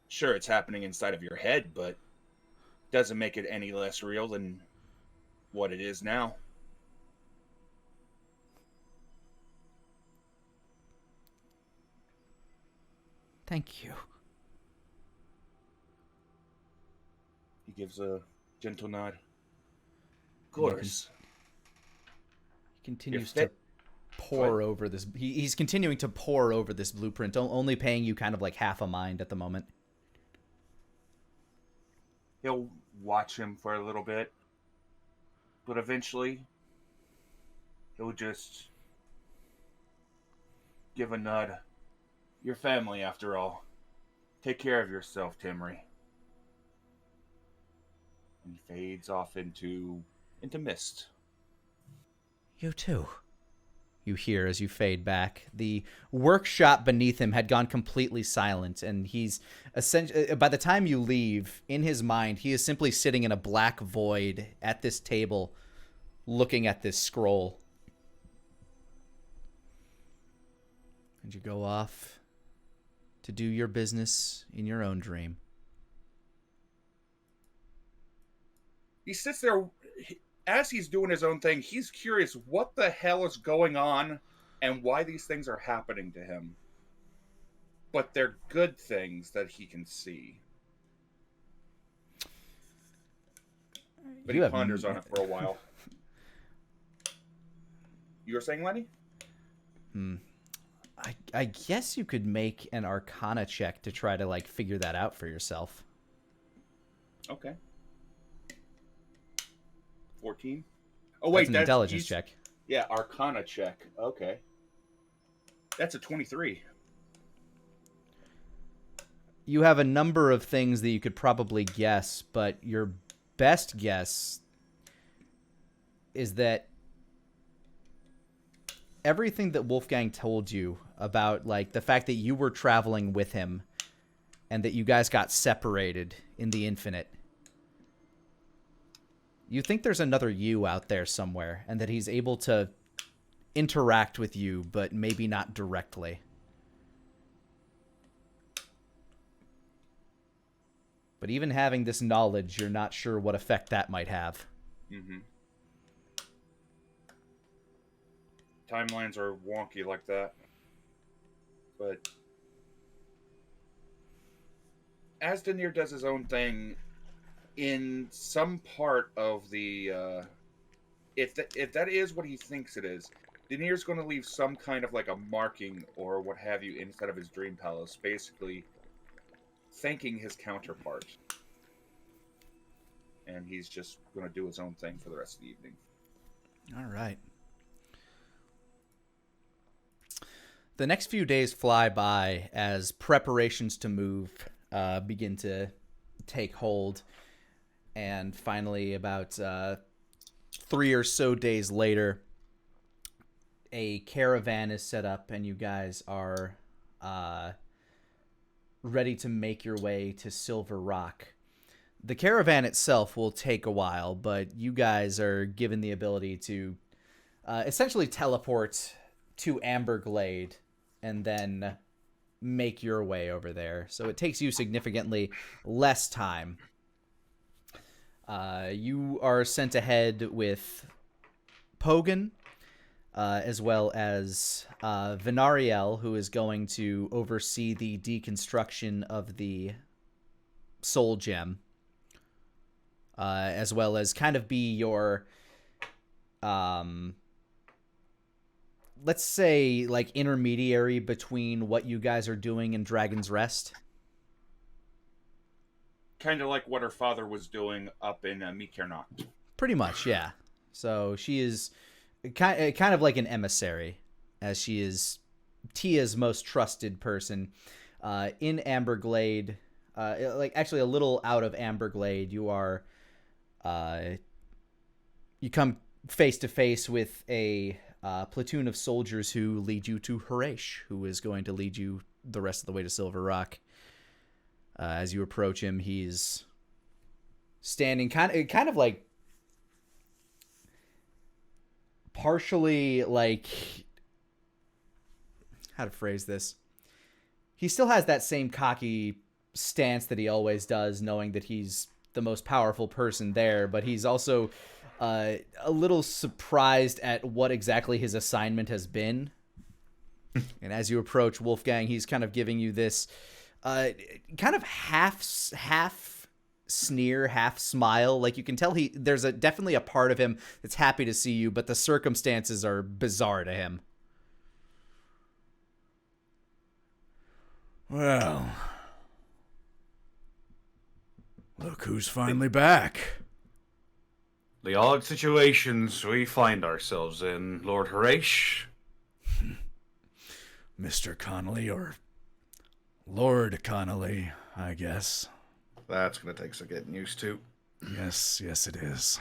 Sure, it's happening inside of your head, but doesn't make it any less real than what it is now. Thank you. He gives a gentle nod. Of course. He continues to pour over this. He's continuing to pour over this blueprint, only paying you kind of like half a mind at the moment. He'll watch him for a little bit, but eventually he'll just give a nod. Your family, after all. Take care of yourself, Timry. And he fades off into mist. You too. You hear as you fade back. The workshop beneath him had gone completely silent, and he's essentially, by the time you leave, in his mind, he is simply sitting in a black void at this table, looking at this scroll. And you go off to do your business in your own dream. He sits there, as he's doing his own thing, he's curious what the hell is going on and why these things are happening to him. But they're good things that he can see. But he ponders on it for a while. You were saying, Lenny? I guess you could make an Arcana check to try to, like, figure that out for yourself. Okay. 14? Oh, wait. That's an intelligence check. Yeah, Arcana check. Okay. That's a 23. You have a number of things that you could probably guess, but your best guess is that everything that Wolfgang told you about, like, the fact that you were traveling with him and that you guys got separated in the infinite, you think there's another you out there somewhere and that he's able to interact with you, but maybe not directly. But even having this knowledge, you're not sure what effect that might have. Mm-hmm. Timelines are wonky like that. But as Denier does his own thing, in some part of the if that is what he thinks it is, Denier's going to leave some kind of like a marking or what have you inside of his dream palace, basically thanking his counterpart. And he's just going to do his own thing for the rest of the evening. All right. The next few days fly by as preparations to move begin to take hold. And finally, about 3 or so days later, a caravan is set up and you guys are ready to make your way to Silver Rock. The caravan itself will take a while, but you guys are given the ability to essentially teleport to Amberglade and then make your way over there. So it takes you significantly less time. You are sent ahead with Pogan, as well as Venariel, who is going to oversee the deconstruction of the Soul Gem, as well as kind of be your, let's say, like, intermediary between what you guys are doing in Dragon's Rest. Kind of like what her father was doing up in Mikernoct. Pretty much, yeah. So she is kind of like an emissary, as she is Tia's most trusted person. In Amberglade, like actually a little out of Amberglade, you are, you come face to face with a platoon of soldiers who lead you to Harash, who is going to lead you the rest of the way to Silver Rock. As you approach him, he's standing kind of like partially like, how to phrase this. He still has that same cocky stance that he always does, knowing that he's the most powerful person there, but he's also a little surprised at what exactly his assignment has been. And as you approach Wolfgang, he's kind of giving you this kind of half sneer, half smile. Like, you can tell there's definitely a part of him that's happy to see you, but the circumstances are bizarre to him. Well, look who's finally back. The odd situations we find ourselves in, Lord Harash. Mr. Connolly, or Lord Connolly, I guess. That's going to take some getting used to. Yes, it is.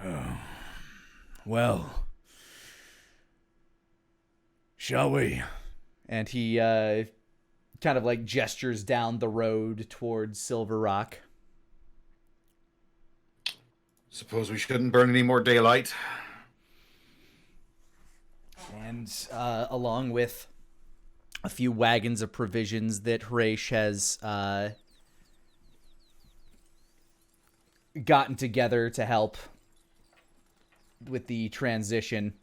Oh. Well, shall we? And he kind of like gestures down the road towards Silver Rock. Suppose we shouldn't burn any more daylight. And along with a few wagons of provisions that Harash has gotten together to help with the transition,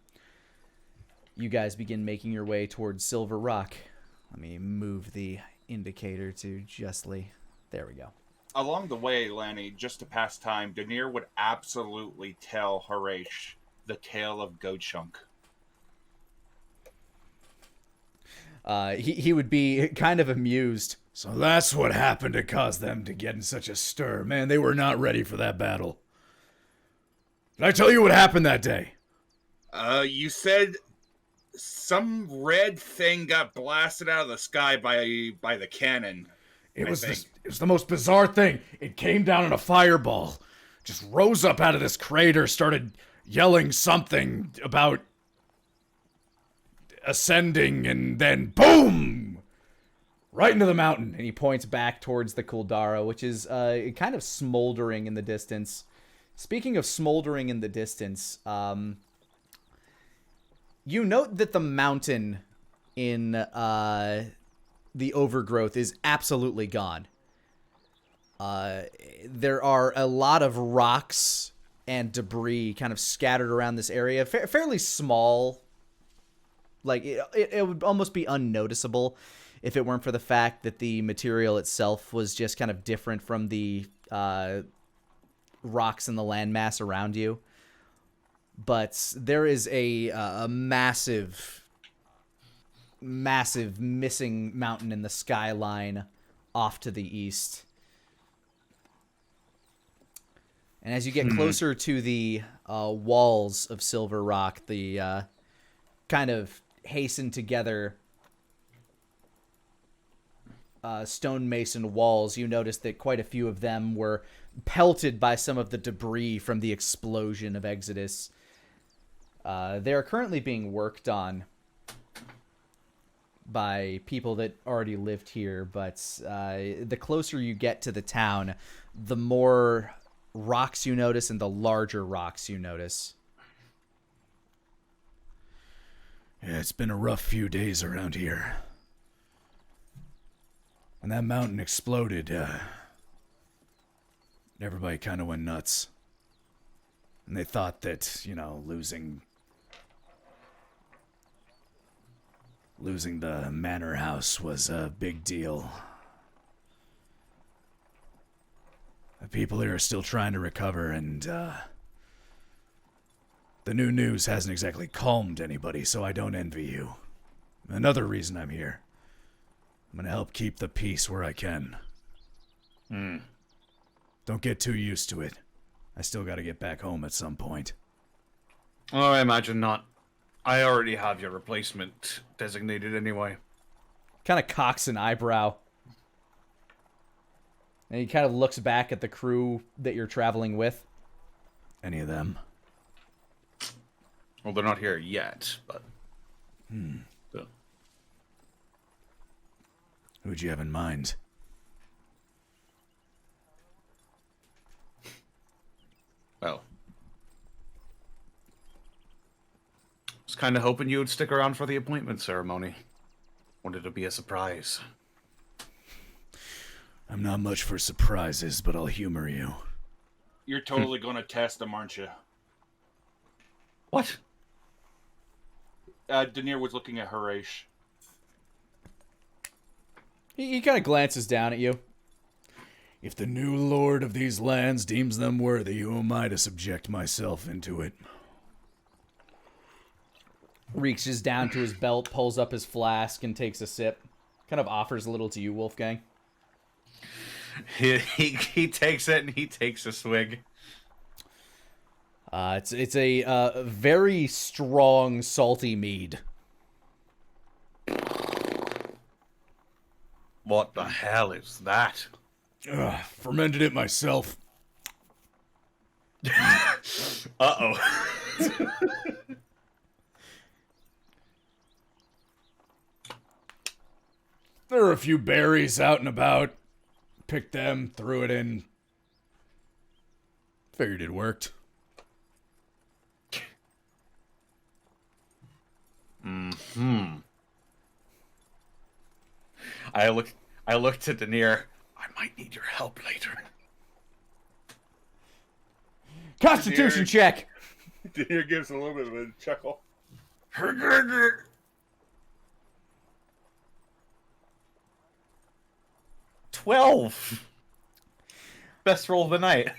you guys begin making your way towards Silver Rock. Let me move the indicator to justly. There we go. Along the way, Lani, just to pass time, Daenerys would absolutely tell Harash the tale of Goatchunk. He would be kind of amused. So that's what happened to cause them to get in such a stir. Man, they were not ready for that battle. Did I tell you what happened that day? You said some red thing got blasted out of the sky by the cannon. It was the most bizarre thing. It came down in a fireball. Just rose up out of this crater, started yelling something about ascending, and then boom! Right into the mountain. And he points back towards the Kuldara, which is kind of smoldering in the distance. Speaking of smoldering in the distance, you note that the mountain in the overgrowth is absolutely gone. There are a lot of rocks and debris kind of scattered around this area. Fairly small. Like, it would almost be unnoticeable if it weren't for the fact that the material itself was just kind of different from the rocks and the landmass around you. But there is a massive missing mountain in the skyline off to the east. And as you get closer to the walls of Silver Rock, the kind of hasten together stonemason walls, you notice that quite a few of them were pelted by some of the debris from the explosion of Exodus. They are currently being worked on by people that already lived here, but the closer you get to the town, the more rocks you notice and the larger rocks you notice. Yeah, it's been a rough few days around here. When that mountain exploded, everybody kind of went nuts. And they thought that, losing the manor house was a big deal. The people here are still trying to recover, and the new news hasn't exactly calmed anybody, so I don't envy you. Another reason I'm here. I'm gonna help keep the peace where I can. Don't get too used to it. I still gotta get back home at some point. Oh, I imagine not. I already have your replacement designated anyway. Kind of cocks an eyebrow. And he kind of looks back at the crew that you're traveling with. Any of them? Well, they're not here yet, but... So. Who'd you have in mind? Well... I was kind of hoping you would stick around for the appointment ceremony. Wanted to be a surprise. I'm not much for surprises, but I'll humor you. You're totally going to test him, aren't you? What? Daenerys was looking at Harish. He kind of glances down at you. If the new lord of these lands deems them worthy, who am I to subject myself into it? Reaches down to his belt, pulls up his flask, and takes a sip. Kind of offers a little to you, Wolfgang. He takes it and he takes a swig. It's a very strong, salty mead. What the hell is that? Fermented it myself. Uh-oh. There are a few berries out and about. Picked them, threw it in. Figured it worked. I looked at Daenerys. I might need your help later. Constitution check! Daenerys gives a little bit of a chuckle. 12. Best roll of the night.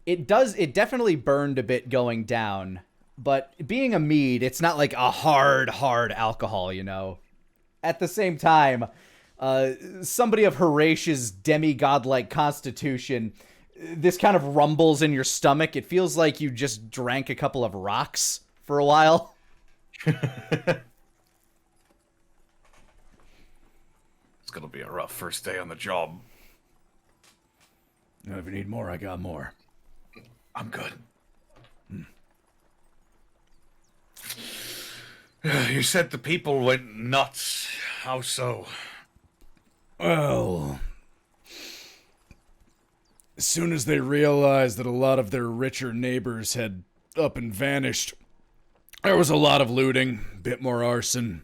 It definitely burned a bit going down, but being a mead, it's not like a hard alcohol, you know. At the same time, somebody of Horatius' demigod-like constitution, this kind of rumbles in your stomach. It feels like you just drank a couple of rocks for a while. It's gonna be a rough first day on the job. If you need more, I got more. I'm good. You said the people went nuts. How so? Well, as soon as they realized that a lot of their richer neighbors had up and vanished, there was a lot of looting, a bit more arson.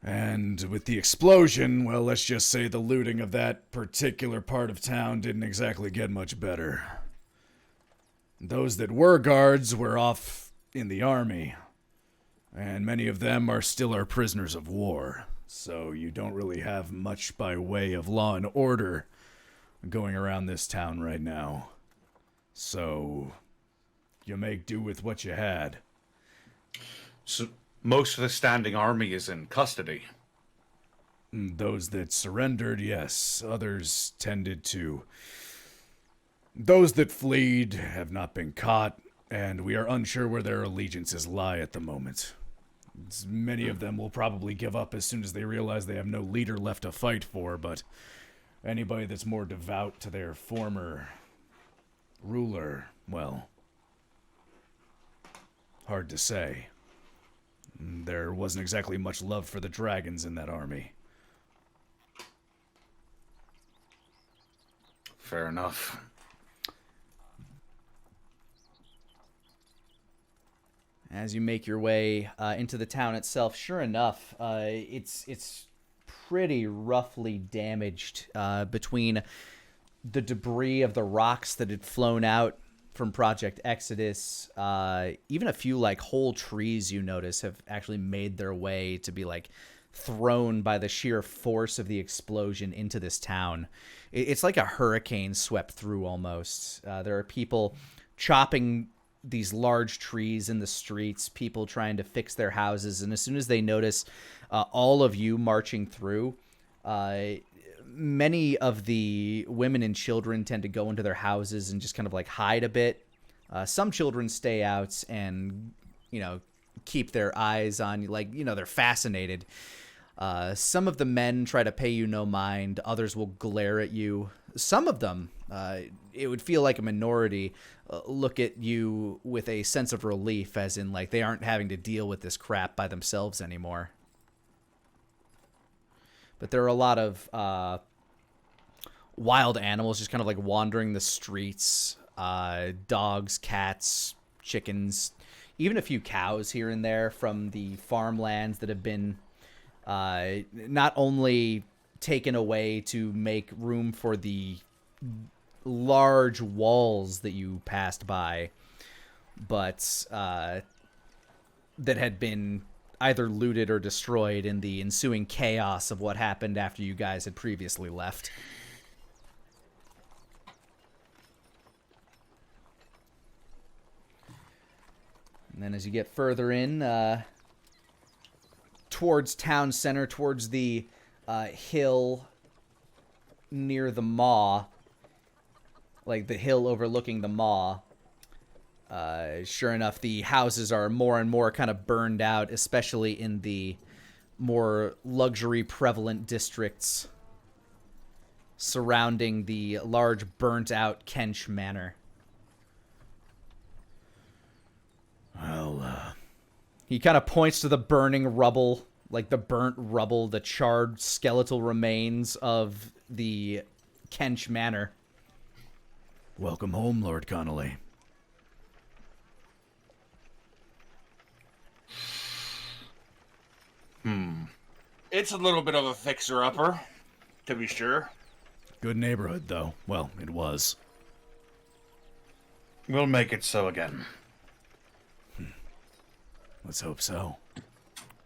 And with the explosion, well, let's just say the looting of that particular part of town didn't exactly get much better. Those that were guards were off in the army, and many of them are still our prisoners of war. So you don't really have much by way of law and order going around this town right now. So you make do with what you had. So most of the standing army is in custody. Those that surrendered, yes. Others tended to. Those that fled have not been caught. and we are unsure where their allegiances lie at the moment. Many of them will probably give up as soon as they realize they have no leader left to fight for, but anybody that's more devout to their former ruler, well, hard to say. There wasn't exactly much love for the dragons in that army. Fair enough. As you make your way into the town itself, sure enough, it's pretty roughly damaged between the debris of the rocks that had flown out from Project Exodus. Even a few like whole trees you notice have actually made their way to be like thrown by the sheer force of the explosion into this town. It's like a hurricane swept through almost. There are people chopping these large trees in the streets, people trying to fix their houses, and as soon as they notice all of you marching through, many of the women and children tend to go into their houses and just kind of like hide a bit. Some children stay out and, keep their eyes on you, like, they're fascinated. Some of the men try to pay you no mind. Others will glare at you. Some of them, it would feel like a minority, look at you with a sense of relief, as in, like, they aren't having to deal with this crap by themselves anymore. But there are a lot of wild animals just kind of, like, wandering the streets. Dogs, cats, chickens, even a few cows here and there from the farmlands that have been not only taken away to make room for the large walls that you passed by, but that had been either looted or destroyed in the ensuing chaos of what happened after you guys had previously left. And then as you get further in, towards town center, towards the hill near the maw, like the hill overlooking the maw, sure enough, the houses are more and more kind of burned out, especially in the more luxury prevalent districts surrounding the large burnt out Kench Manor. Well, He kind of points to the burning rubble, like the burnt rubble, the charred skeletal remains of the Kench Manor. welcome home, Lord Connolly. It's a little bit of a fixer-upper, to be sure. Good neighborhood, though. Well, it was. We'll make it so again. Let's hope so.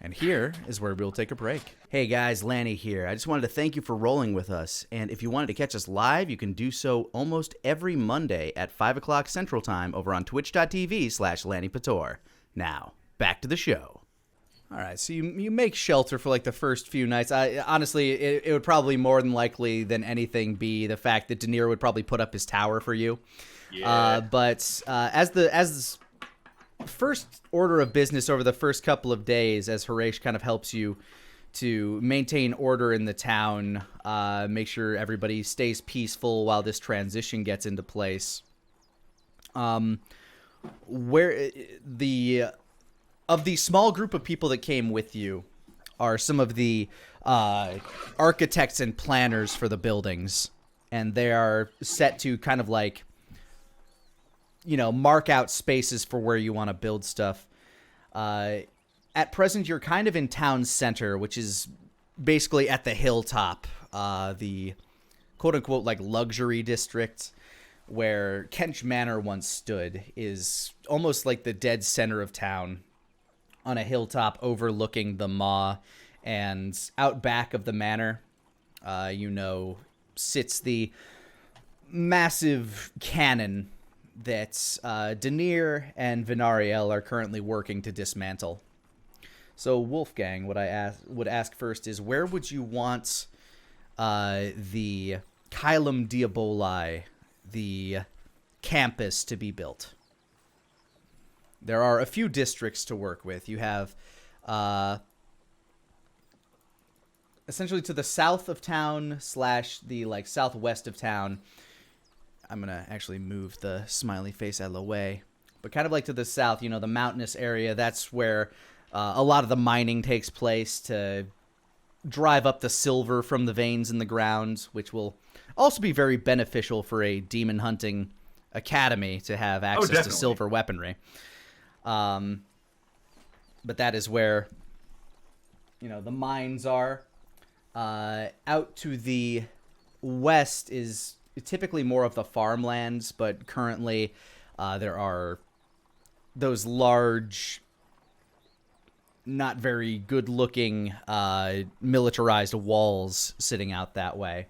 And here is where we'll take a break. Hey guys, Lani here. I just wanted to thank you for rolling with us. And if you wanted to catch us live, you can do so almost every Monday at 5 o'clock Central Time over on twitch.tv/Lanipator. Now, back to the show. All right, so you make shelter for like the first few nights. Honestly, it would probably more than likely than anything be the fact that Daenerys would probably put up his tower for you. Yeah. But as first order of business over the first couple of days, as Harish kind of helps you to maintain order in the town, make sure everybody stays peaceful while this transition gets into place. Where of the small group of people that came with you are some of the architects and planners for the buildings, and they are set to kind of like, mark out spaces for where you want to build stuff. At present, you're kind of in town center, which is basically at the hilltop, the quote-unquote like luxury district where Kench Manor once stood is almost like the dead center of town on a hilltop overlooking the maw. And out back of the manor, sits the massive cannon that Daenerys and Venariel are currently working to dismantle. So, Wolfgang, what I would ask first is, where would you want the Kylum Diaboli, the campus, to be built? there are a few districts to work with. You have essentially to the south of town / the like southwest of town. I'm gonna actually move the smiley face out of the way, but kind of like to the south, the mountainous area. That's where a lot of the mining takes place to drive up the silver from the veins in the ground, which will also be very beneficial for a demon hunting academy to have access to silver weaponry. But that is where, the mines are. Out to the west is typically more of the farmlands, but currently there are those large, not very good-looking militarized walls sitting out that way.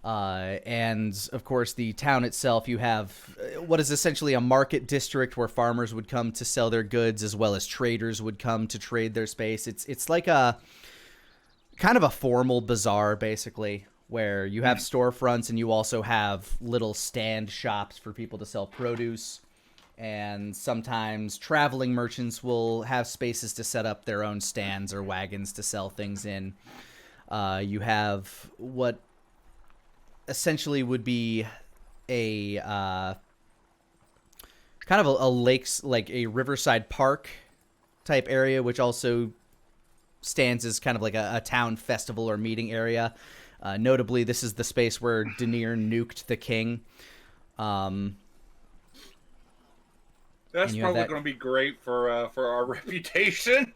And, of course, the town itself, you have what is essentially a market district where farmers would come to sell their goods, as well as traders would come to trade their space. It's like a kind of a formal bazaar, basically, where you have storefronts and you also have little stand shops for people to sell produce. And sometimes traveling merchants will have spaces to set up their own stands or wagons to sell things in. You have what essentially would be a kind of a lakes, like a riverside park type area, which also stands as kind of like a town festival or meeting area. Notably, this is the space where Denier nuked the king. That's probably going to be great for our reputation.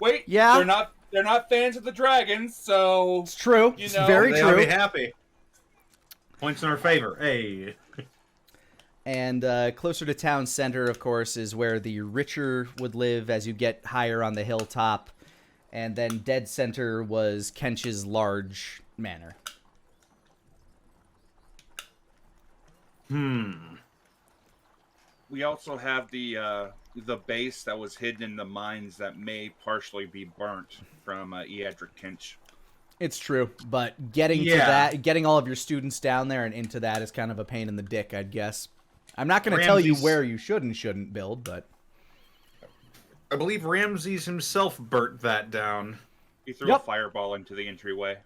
Wait, yeah, they're not fans of the dragons, so it's true. It's very true. They'll be happy. Points in our favor. Hey. And closer to town center, of course, is where the richer would live as you get higher on the hilltop. And then dead center was Kench's large manor. We also have the base that was hidden in the mines that may partially be burnt from Eadric Kench. It's true, but getting to that, getting all of your students down there and into that is kind of a pain in the dick, I'd guess. I'm not going to tell you where you should and shouldn't build, but I believe Ramses himself burnt that down. He threw a fireball into the entryway.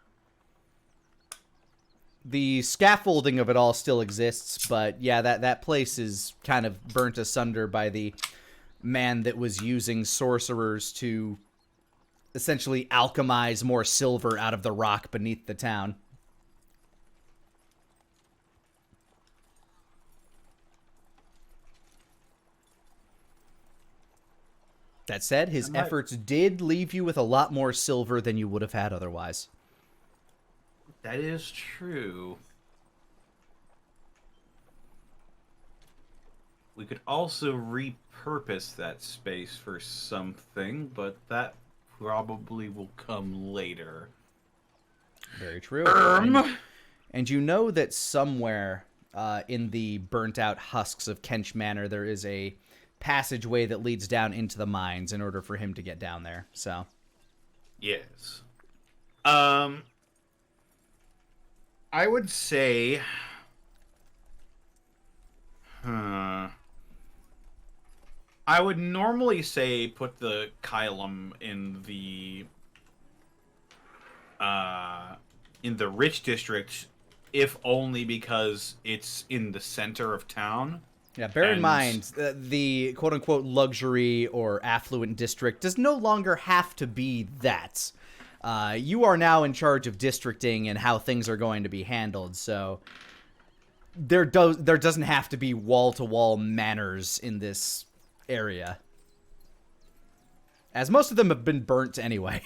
The scaffolding of it all still exists, but yeah, that place is kind of burnt asunder by the man that was using sorcerers to essentially alchemize more silver out of the rock beneath the town. That said, his efforts did leave you with a lot more silver than you would have had otherwise. That is true. We could also repurpose that space for something, but that probably will come later. Very true. And you know that somewhere in the burnt-out husks of Kench Manor, there is a passageway that leads down into the mines in order for him to get down there. So, yes. I would say, I would normally say put the Kylum in the rich district, if only because it's in the center of town. Yeah, bear in mind, the quote-unquote luxury or affluent district does no longer have to be that. You are now in charge of districting and how things are going to be handled, so there doesn't have to be wall-to-wall manors in this area. As most of them have been burnt anyway.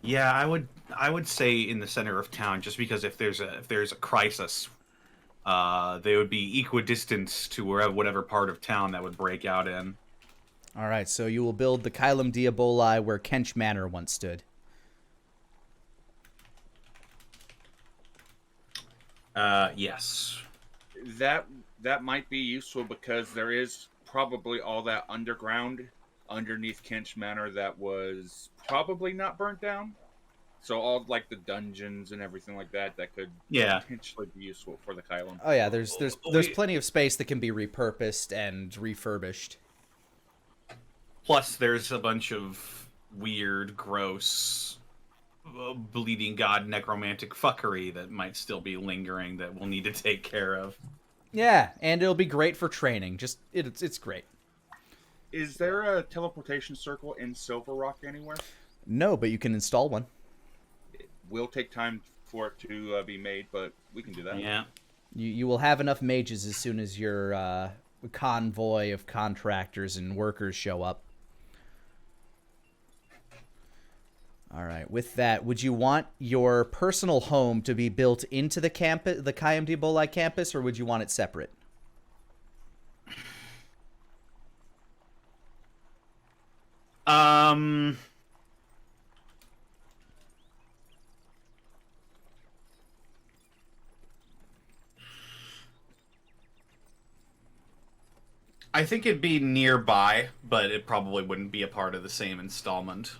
Yeah, I would say in the center of town, just because if there's a crisis, they would be equidistant to whatever part of town that would break out in. All right, so you will build the Kylum Diaboli where Kench Manor once stood. Yes. That might be useful because there is probably all that underground underneath Kench Manor that was probably not burnt down. So all like the dungeons and everything like that could potentially be useful for the Kylum. Oh yeah, there's plenty of space that can be repurposed and refurbished. Plus, there's a bunch of weird, gross, bleeding god necromantic fuckery that might still be lingering that we'll need to take care of. Yeah, and it'll be great for training. Just it's great. Is there a teleportation circle in Silver Rock anywhere? No, but you can install one. It will take time for it to be made, but we can do that. Yeah. You will have enough mages as soon as your convoy of contractors and workers show up. All right. With that, would you want your personal home to be built into the campus, the Kayam Diabolai campus, or would you want it separate? I think it'd be nearby, but it probably wouldn't be a part of the same installment.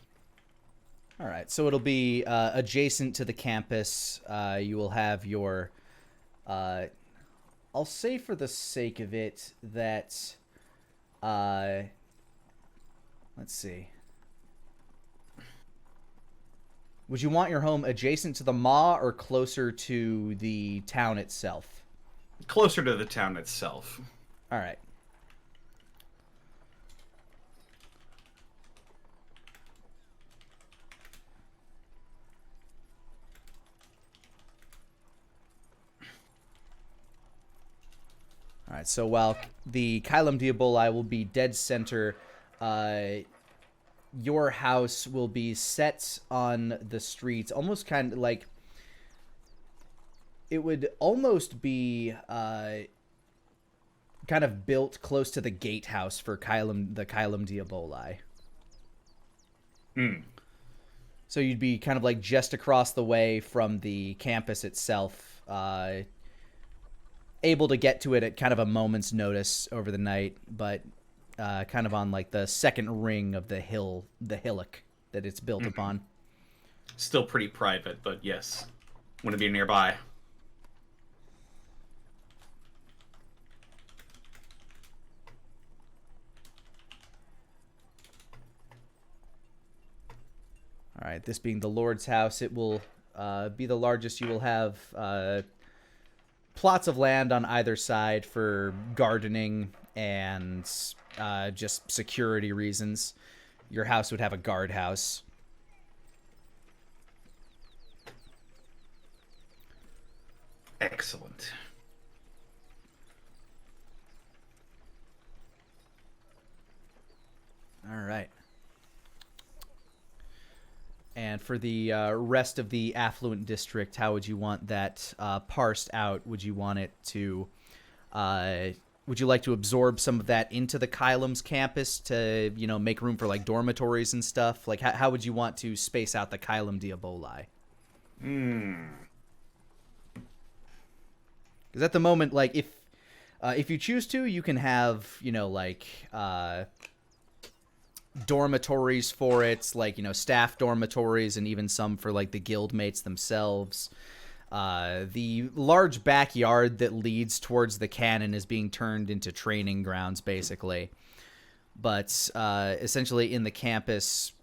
All right, so it'll be adjacent to the campus. You will have your... I'll say for the sake of it that... let's see. Would you want your home adjacent to the Maw or closer to the town itself? Closer to the town itself. All right. All right, so while the Kylum Diabolai will be dead center, your house will be set on the streets, almost kind of like... It would almost be kind of built close to the gatehouse for the Kylum Diabolai. So you'd be kind of like just across the way from the campus itself, able to get to it at kind of a moment's notice over the night, but kind of on like the second ring of the hillock that it's built upon. Still pretty private, but yes, want to be nearby. All right, this being the Lord's house, it will be the largest. You will have plots of land on either side for gardening and just security reasons. Your house would have a guardhouse. Excellent. All right. And for the rest of the affluent district, how would you want that parsed out? Would you want it to... would you like to absorb some of that into the Kylum's campus to, you know, make room for, like, dormitories and stuff? Like, how would you want to space out the Kylum Diabolai? Because at the moment, like, if you choose to, you can have, you know, like... dormitories for it, like, you know, staff dormitories, and even some for like the guild mates themselves. The large backyard that leads towards the cannon is being turned into training grounds, basically. But essentially, in the campus,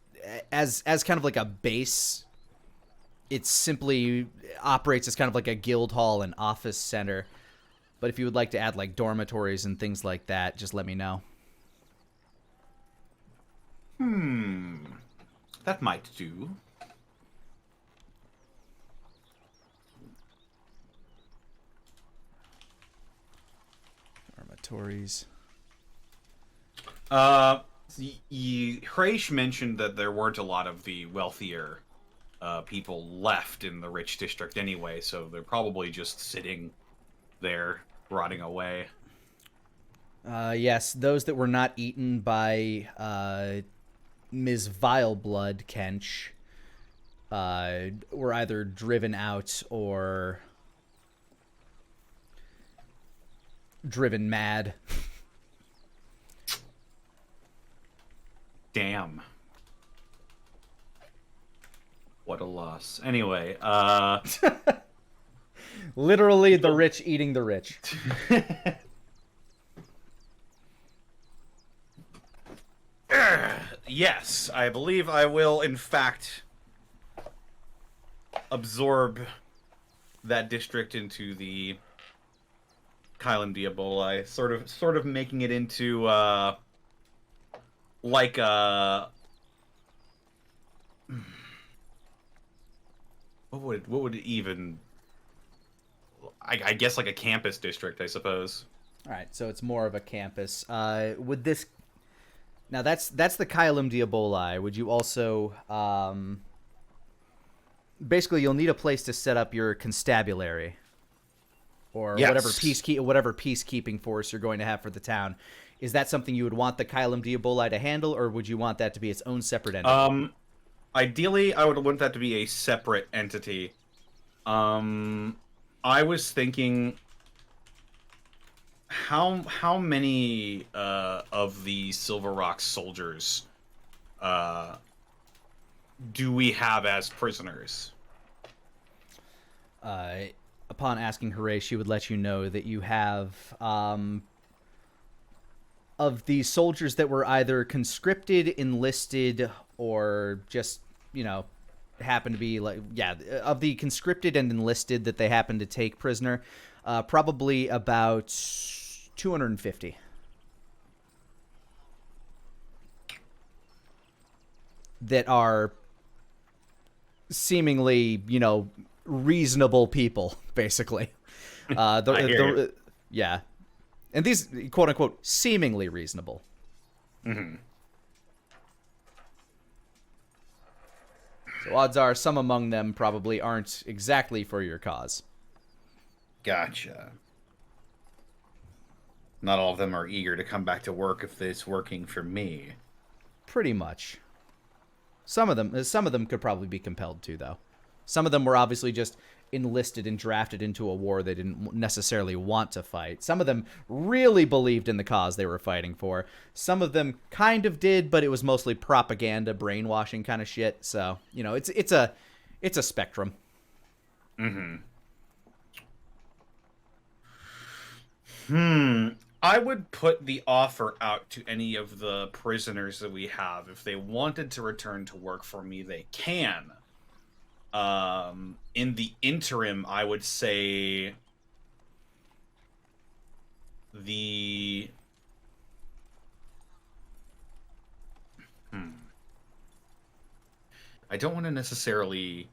as kind of like a base, it simply operates as kind of like a guild hall and office center. But if you would like to add like dormitories and things like that, just let me know. That might do. Dormitories. Hreish mentioned that there weren't a lot of the wealthier people left in the rich district anyway, so they're probably just sitting there, rotting away. Yes, those that were not eaten by Ms. Vileblood Kench were either driven out or driven mad. Damn. What a loss. Anyway, Literally the rich eating the rich. Yes, I believe I will, in fact, absorb that district into the Kylum Diaboli, sort of making it into like a what would it even I guess like a campus district, I suppose. All right, so it's more of a campus. Would this now that's the Kylum Diaboli. Would you also basically you'll need a place to set up your constabulary or Yes. whatever peacekeeping force you're going to have for the town. Is that something you would want the Kylum Diaboli to handle, or would you want that to be its own separate entity? Ideally, I would want that to be a separate entity. I was thinking, how many of the Silver Rock soldiers do we have as prisoners? Upon asking Hooray, she would let you know that you have of the soldiers that were either conscripted, enlisted, or just, happen to be of the conscripted and enlisted that they happen to take prisoner, probably about 250. That are seemingly, reasonable people, basically. Yeah. And these, quote unquote, seemingly reasonable. Mm-hmm. So odds are some among them probably aren't exactly for your cause. Gotcha. Not all of them are eager to come back to work if it's working for me. Pretty much. Some of them could probably be compelled to, though. Some of them were obviously just enlisted and drafted into a war they didn't necessarily want to fight. Some of them really believed in the cause they were fighting for. Some of them kind of did, but it was mostly propaganda, brainwashing kind of shit. So, it's a spectrum. Mm-hmm. I would put the offer out to any of the prisoners that we have. If they wanted to return to work for me, they can. In the interim, I would say I don't want to necessarily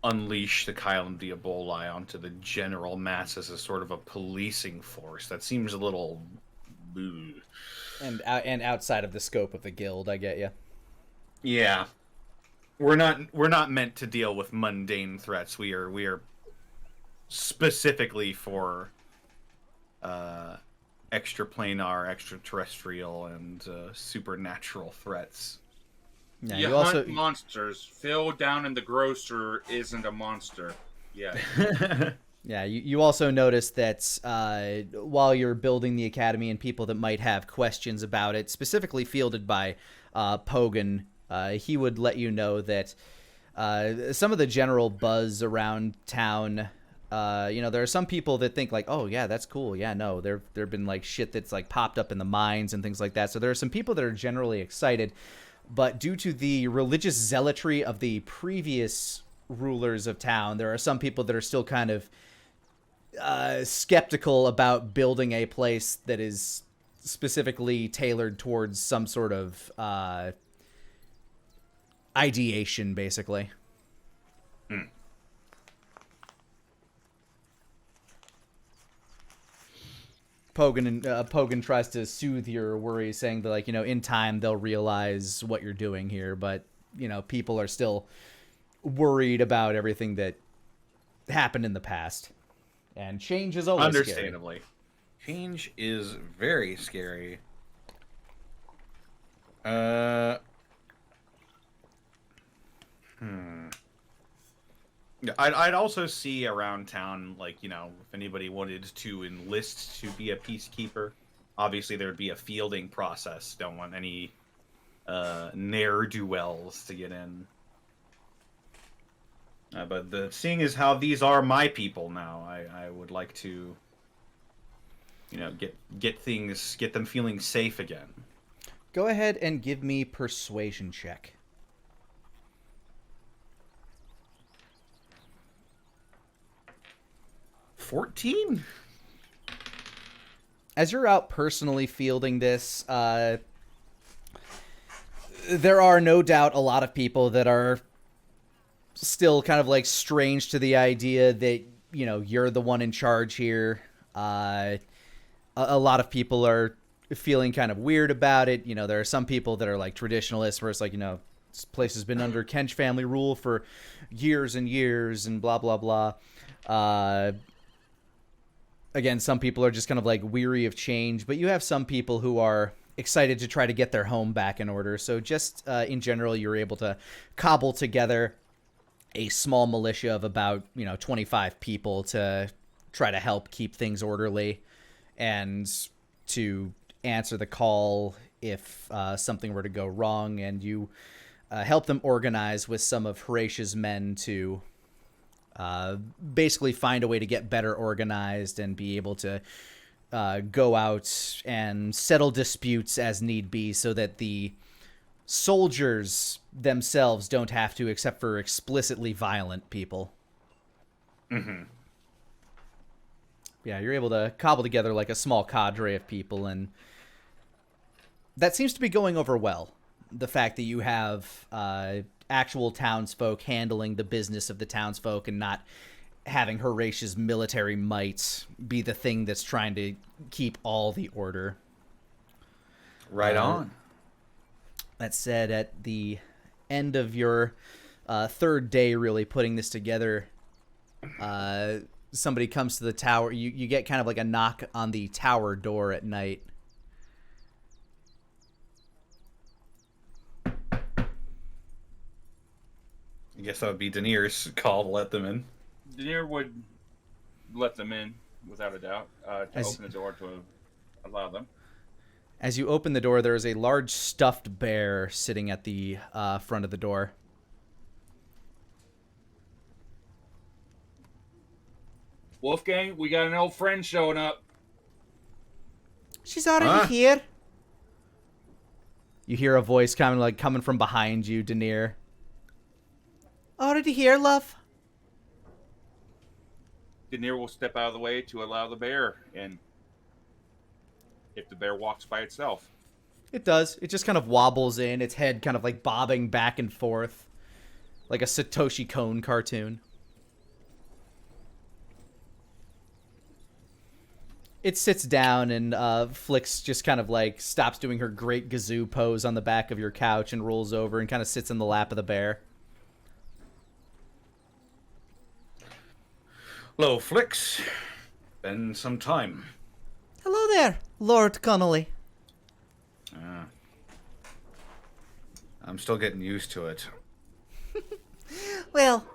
unleash the Kylum Diaboli onto the general masses as sort of a policing force. That seems a little... And outside of the scope of the guild, I get you. Yeah. We're not meant to deal with mundane threats. We are specifically for extraplanar, extraterrestrial, and supernatural threats. Yeah, you hunt monsters. Phil down in the grocer isn't a monster. Yeah. Yeah, you also notice that while you're building the academy and people that might have questions about it, specifically fielded by Pogan, he would let you know that some of the general buzz around town, there are some people that think like, oh yeah, that's cool. Yeah, no, there've been like shit that's like popped up in the mines and things like that. So there are some people that are generally excited, but due to the religious zealotry of the previous rulers of town, there are some people that are still kind of skeptical about building a place that is specifically tailored towards some sort of ideation, basically. Pogan tries to soothe your worries, saying that, like, in time they'll realize what you're doing here, but people are still worried about everything that happened in the past, and change is always understandably scary. Change is very scary. I'd also see around town, like, if anybody wanted to enlist to be a peacekeeper, obviously there would be a fielding process. Don't want any ne'er-do-wells to get in. But seeing as how these are my people now, I would like to, get them feeling safe again. Go ahead and give me persuasion check. 14? As you're out personally fielding this, there are no doubt a lot of people that are still kind of like strange to the idea that, you're the one in charge here. A lot of people are feeling kind of weird about it. There are some people that are like traditionalists where it's like, this place has been under Kench family rule for years and years and blah, blah, blah. Again, some people are just kind of like weary of change, but you have some people who are excited to try to get their home back in order. So just in general, you're able to cobble together a small militia of about, 25 people to try to help keep things orderly and to answer the call if something were to go wrong. And you help them organize with some of Horatia's men to basically find a way to get better organized and be able to go out and settle disputes as need be so that the soldiers themselves don't have to, except for explicitly violent people. Mm-hmm. Yeah, you're able to cobble together like a small cadre of people, and that seems to be going over well. The fact that you have actual townsfolk handling the business of the townsfolk and not having Horatia's military might be the thing that's trying to keep all the order. Right on. That said, at the end of your third day really putting this together, somebody comes to the tower. You get kind of like a knock on the tower door at night. I guess that would be Daenerys' call to let them in. Daenerys would let them in, without a doubt, to open the door to allow them. As you open the door, there is a large stuffed bear sitting at the front of the door. Wolfgang, we got an old friend showing up. She's already here. You hear a voice coming from behind you, Daenerys. Already here, love? Daenerys will step out of the way to allow the bear in. If the bear walks by itself. It does. It just kind of wobbles in, its head kind of like bobbing back and forth. Like a Satoshi Kon cartoon. It sits down and Flix just kind of like stops doing her great gazoo pose on the back of your couch and rolls over and kind of sits in the lap of the bear. Hello, Flix. Been some time. Hello there, Lord Connolly. I'm still getting used to it. Well,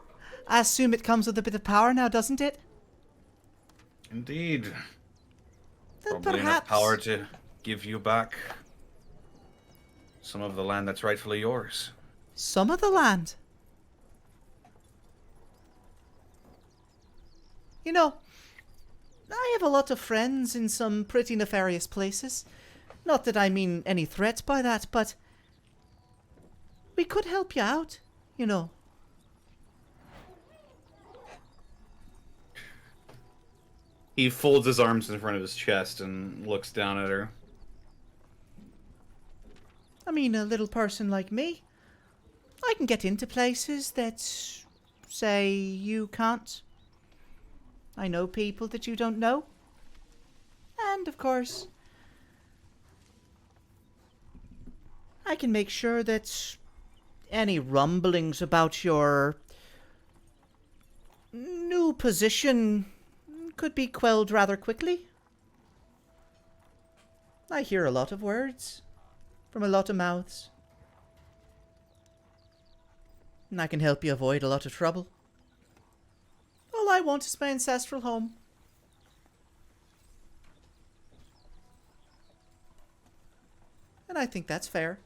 I assume it comes with a bit of power now, doesn't it? Indeed. Then Probably enough perhaps power to give you back some of the land that's rightfully yours. some of the land. I have a lot of friends in some pretty nefarious places. Not that I mean any threat by that, but we could help you out, He folds his arms in front of his chest and looks down at her. I mean, a little person like me, I can get into places that, say, you can't. I know people that you don't know. And, of course, I can make sure that any rumblings about your new position could be quelled rather quickly. I hear a lot of words from a lot of mouths. And I can help you avoid a lot of trouble. All I want is my ancestral home. And I think that's fair.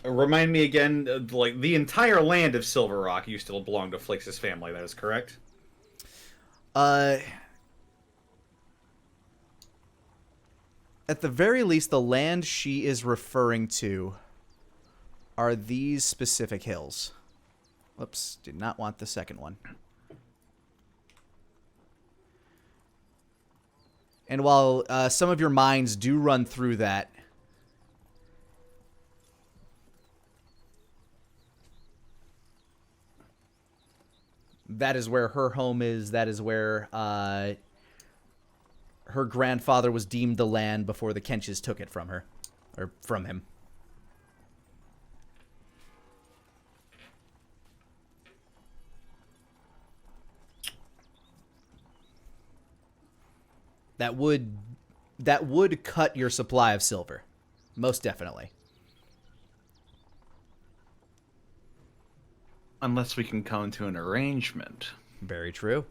Remind me again, like, the entire land of Silver Rock used to belong to Flix's family, that is correct? At the very least, the land she is referring to are these specific hills. Whoops, did not want the second one. And while some of your minds do run through that, that is where her home is. That is where her grandfather was deemed the land before the Kenches took it from her, or from him. That would cut your supply of silver, most definitely. Unless we can come to an arrangement. Very true.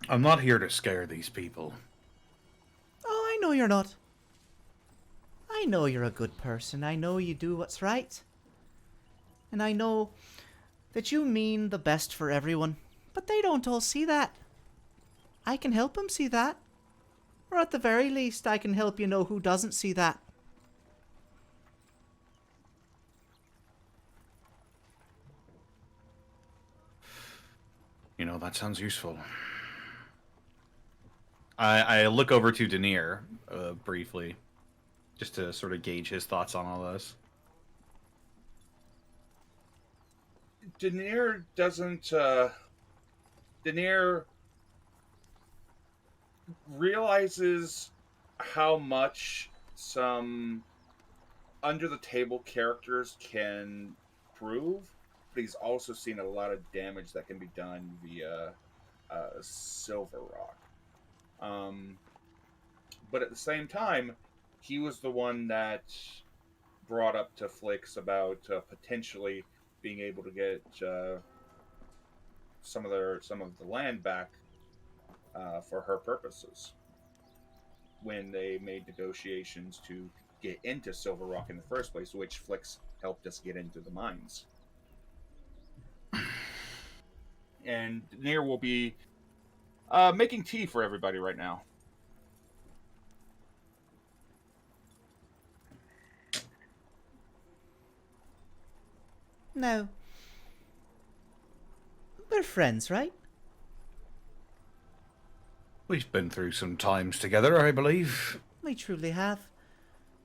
I'm not here to scare these people. Oh, I know you're not. I know you're a good person. I know you do what's right. And I know that you mean the best for everyone. But they don't all see that. I can help them see that. Or at the very least, I can help you know who doesn't see that. You know, that sounds useful. I look over to Denier briefly, just to sort of gauge his thoughts on all this. Denier doesn't. Denier realizes how much some under the table characters can prove, but he's also seen a lot of damage that can be done via Silver Rock. But at the same time, he was the one that brought up to Flix about potentially being able to get some of the land back for her purposes when they made negotiations to get into Silver Rock in the first place, which Flix helped us get into the mines. And Nier will be making tea for everybody right now. No. We're friends, right? We've been through some times together, I believe. We truly have.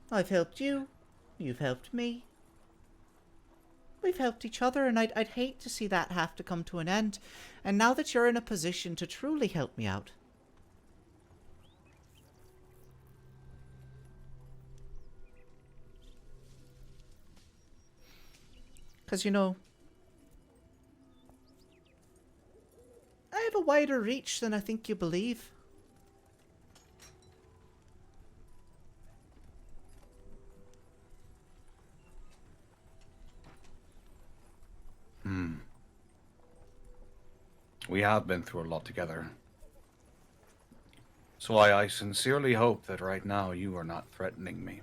I've helped you. You've helped me. We've helped each other, and I'd hate to see that have to come to an end. And now that you're in a position to truly help me out. Because, you know, I have a wider reach than I think you believe. We have been through a lot together. So I sincerely hope that right now you are not threatening me.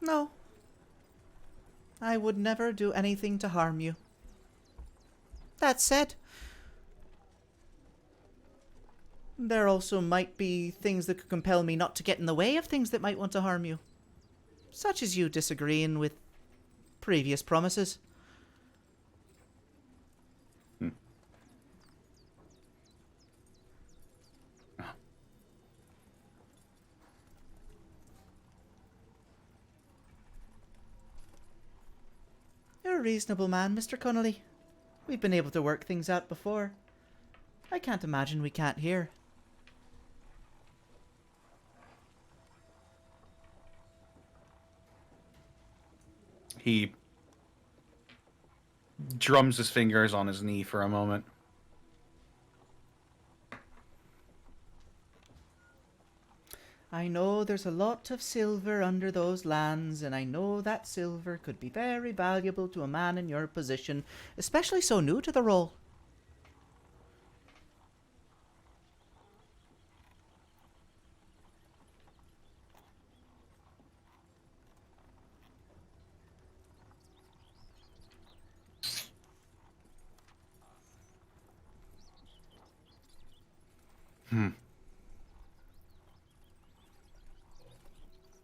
No. I would never do anything to harm you. That said, there also might be things that could compel me not to get in the way of things that might want to harm you. Such as you disagreeing with previous promises. You're a reasonable man, Mr. Connolly. We've been able to work things out before. I can't imagine we can't here. He drums his fingers on his knee for a moment. I know there's a lot of silver under those lands, and I know that silver could be very valuable to a man in your position, especially so new to the role.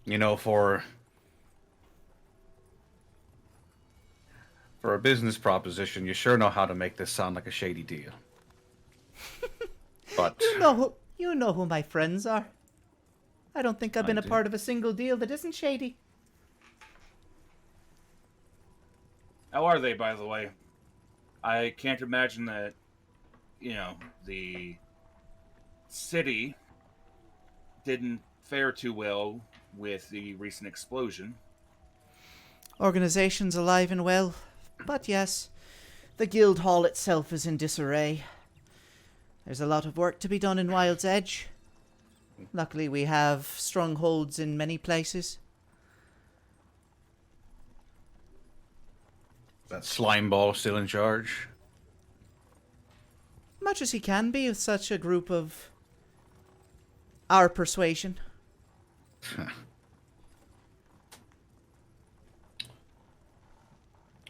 You know, for a business proposition, you sure know how to make this sound like a shady deal. But You know who my friends are. I don't think I've been a part of a single deal that isn't shady. How are they, by the way? I can't imagine that, the city didn't fare too well with the recent explosion. Organization's alive and well, but yes, the guild hall itself is in disarray. There's a lot of work to be done in Wild's Edge. Luckily, we have strongholds in many places. that slime ball still in charge? Much as he can be with such a group of our persuasion.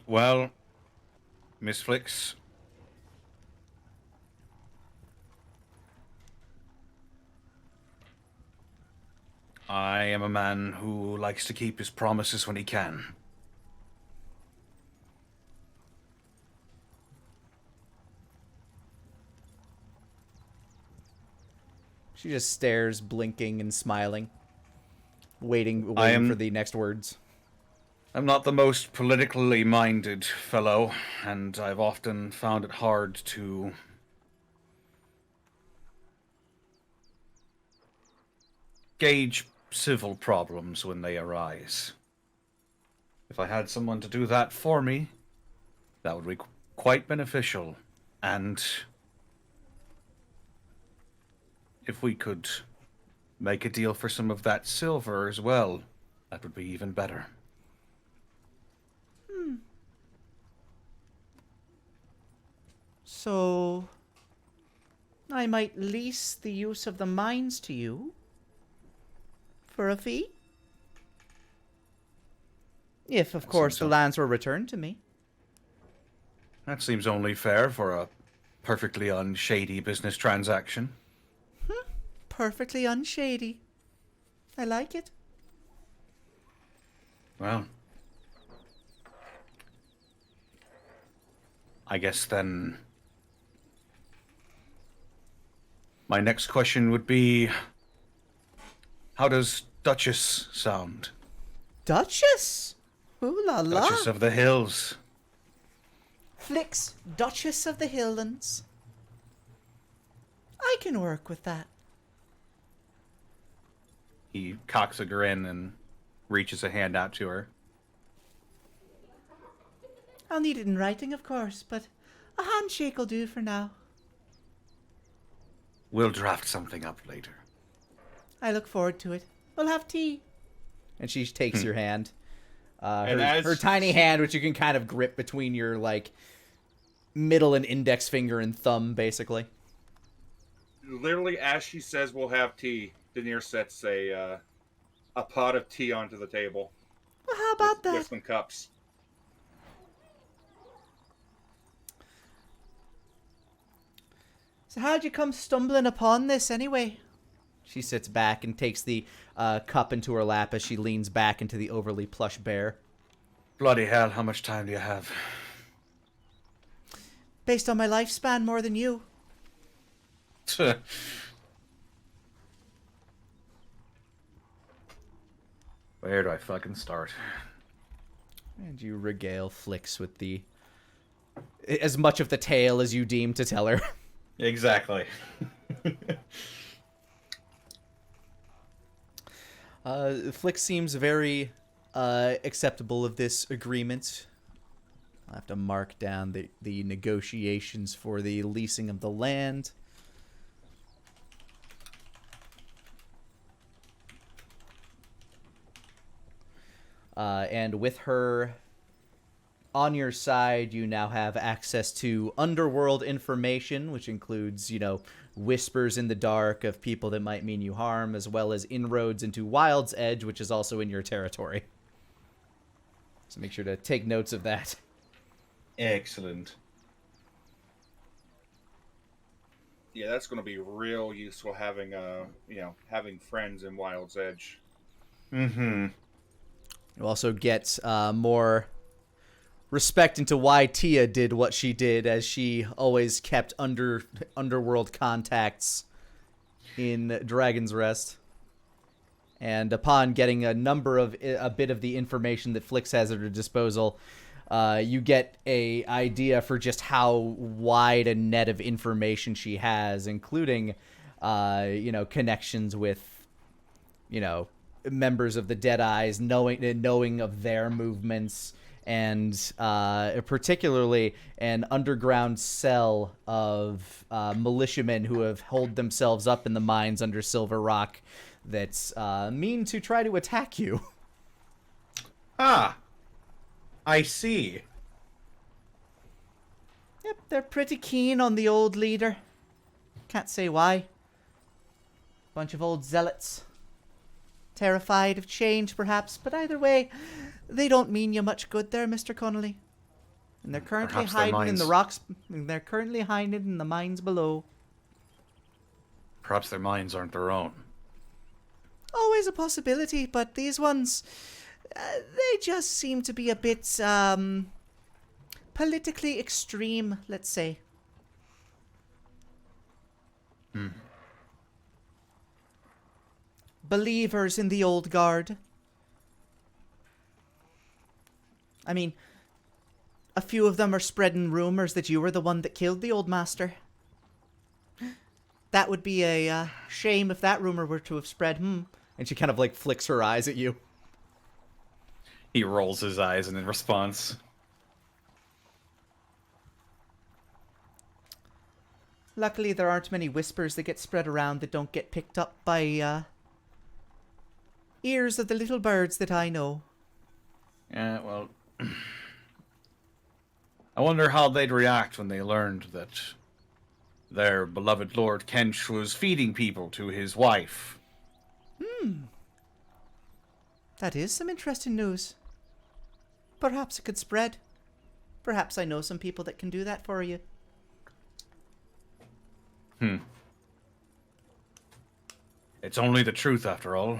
Well, Miss Flicks, I am a man who likes to keep his promises when he can. She just stares, blinking and smiling, waiting for the next words. I'm not the most politically minded fellow, and I've often found it hard to gauge civil problems when they arise. If I had someone to do that for me, that would be quite beneficial, and if we could make a deal for some of that silver as well, that would be even better. So, I might lease the use of the mines to you for a fee? If, of course, the lands were returned to me. That seems only fair for a perfectly unshady business transaction. Perfectly unshady. I like it. Well, I guess then my next question would be, how does Duchess sound? Duchess? Ooh la la. Duchess of the Hills. Flicks, Duchess of the Hilllands. I can work with that. He cocks a grin and reaches a hand out to her. I'll need it in writing, of course, but a handshake will do for now. We'll draft something up later. I look forward to it. We'll have tea. And she takes your hand. Her tiny hand, which you can kind of grip between your, middle and index finger and thumb, basically. Literally, as she says we'll have tea, Denier sets a pot of tea onto the table. Well, how about that? With some cups. So how'd you come stumbling upon this, anyway? She sits back and takes the cup into her lap as she leans back into the overly plush bear. Bloody hell, how much time do you have? Based on my lifespan, more than you. Where do I fucking start? And you regale Flicks with as much of the tale as you deem to tell her. Exactly. Flick seems very acceptable of this agreement. I'll have to mark down the negotiations for the leasing of the land. And with her on your side, you now have access to underworld information, which includes, whispers in the dark of people that might mean you harm, as well as inroads into Wild's Edge, which is also in your territory. So make sure to take notes of that. Excellent. Yeah, that's going to be real useful having, having friends in Wild's Edge. Mm-hmm. You also get more respect into why Tia did what she did, as she always kept underworld contacts in Dragon's Rest. And upon getting a bit of the information that Flix has at her disposal, you get a idea for just how wide a net of information she has, including, connections with, members of the Deadeyes, knowing of their movements, and particularly an underground cell of militiamen who have holed themselves up in the mines under Silver Rock that's mean to try to attack you. Ah, I see. Yep, they're pretty keen on the old leader. Can't say why. Bunch of old zealots. Terrified of change, perhaps, but either way, they don't mean you much good there, Mr. Connolly. And they're currently hiding in the rocks. They're currently hiding in the mines below. Perhaps their minds aren't their own. Always a possibility, but these ones, they just seem to be a bit, politically extreme, let's say. Believers in the old guard. I mean, a few of them are spreading rumors that you were the one that killed the old master. That would be a shame if that rumor were to have spread. And she kind of flicks her eyes at you. He rolls his eyes in response. Luckily, there aren't many whispers that get spread around that don't get picked up by ears of the little birds that I know. Yeah, well, I wonder how they'd react when they learned that their beloved Lord Kench was feeding people to his wife. That is some interesting news. Perhaps it could spread. Perhaps I know some people that can do that for you. It's only the truth, after all.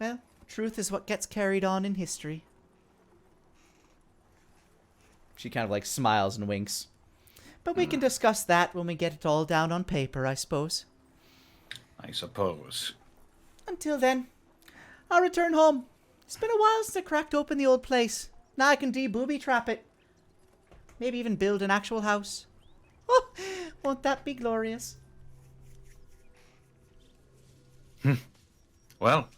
Well, truth is what gets carried on in history. She kind of smiles and winks. But we can discuss that when we get it all down on paper, I suppose. I suppose. Until then, I'll return home. It's been a while since I cracked open the old place. Now I can de-booby-trap it. Maybe even build an actual house. Oh, won't that be glorious? Well,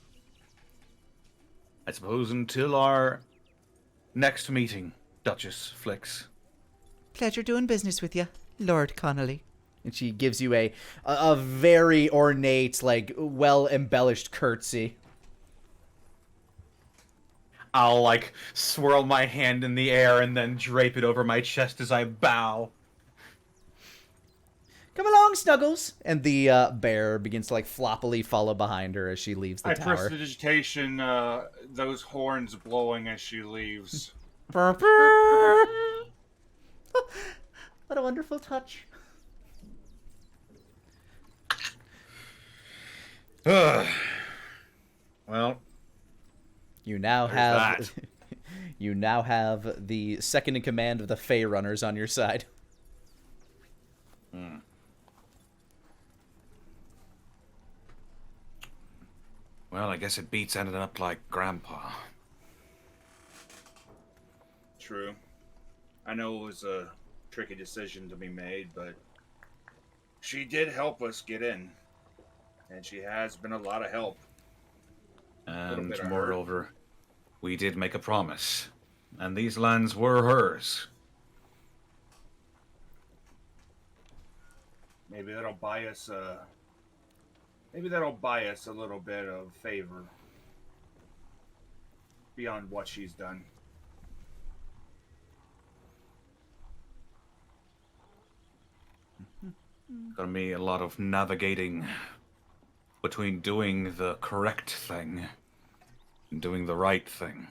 I suppose until our next meeting, Duchess Flix. Pleasure doing business with you, Lord Connolly. And she gives you a very ornate, well-embellished curtsy. I'll, swirl my hand in the air and then drape it over my chest as I bow. Come along, Snuggles. And the bear begins to, floppily follow behind her as she leaves the tower. Prestidigitation, those horns blowing as she leaves. What a wonderful touch. Well, you now have you now have the second in command of the Fey Runners on your side. Well, I guess it beats ending up like Grandpa. True. I know it was a tricky decision to be made, but she did help us get in. And she has been a lot of help. And moreover, we did make a promise. And these lands were hers. Maybe that'll buy us Maybe that'll buy us a little bit of favor beyond what she's done. Gonna be a lot of navigating between doing the correct thing and doing the right thing.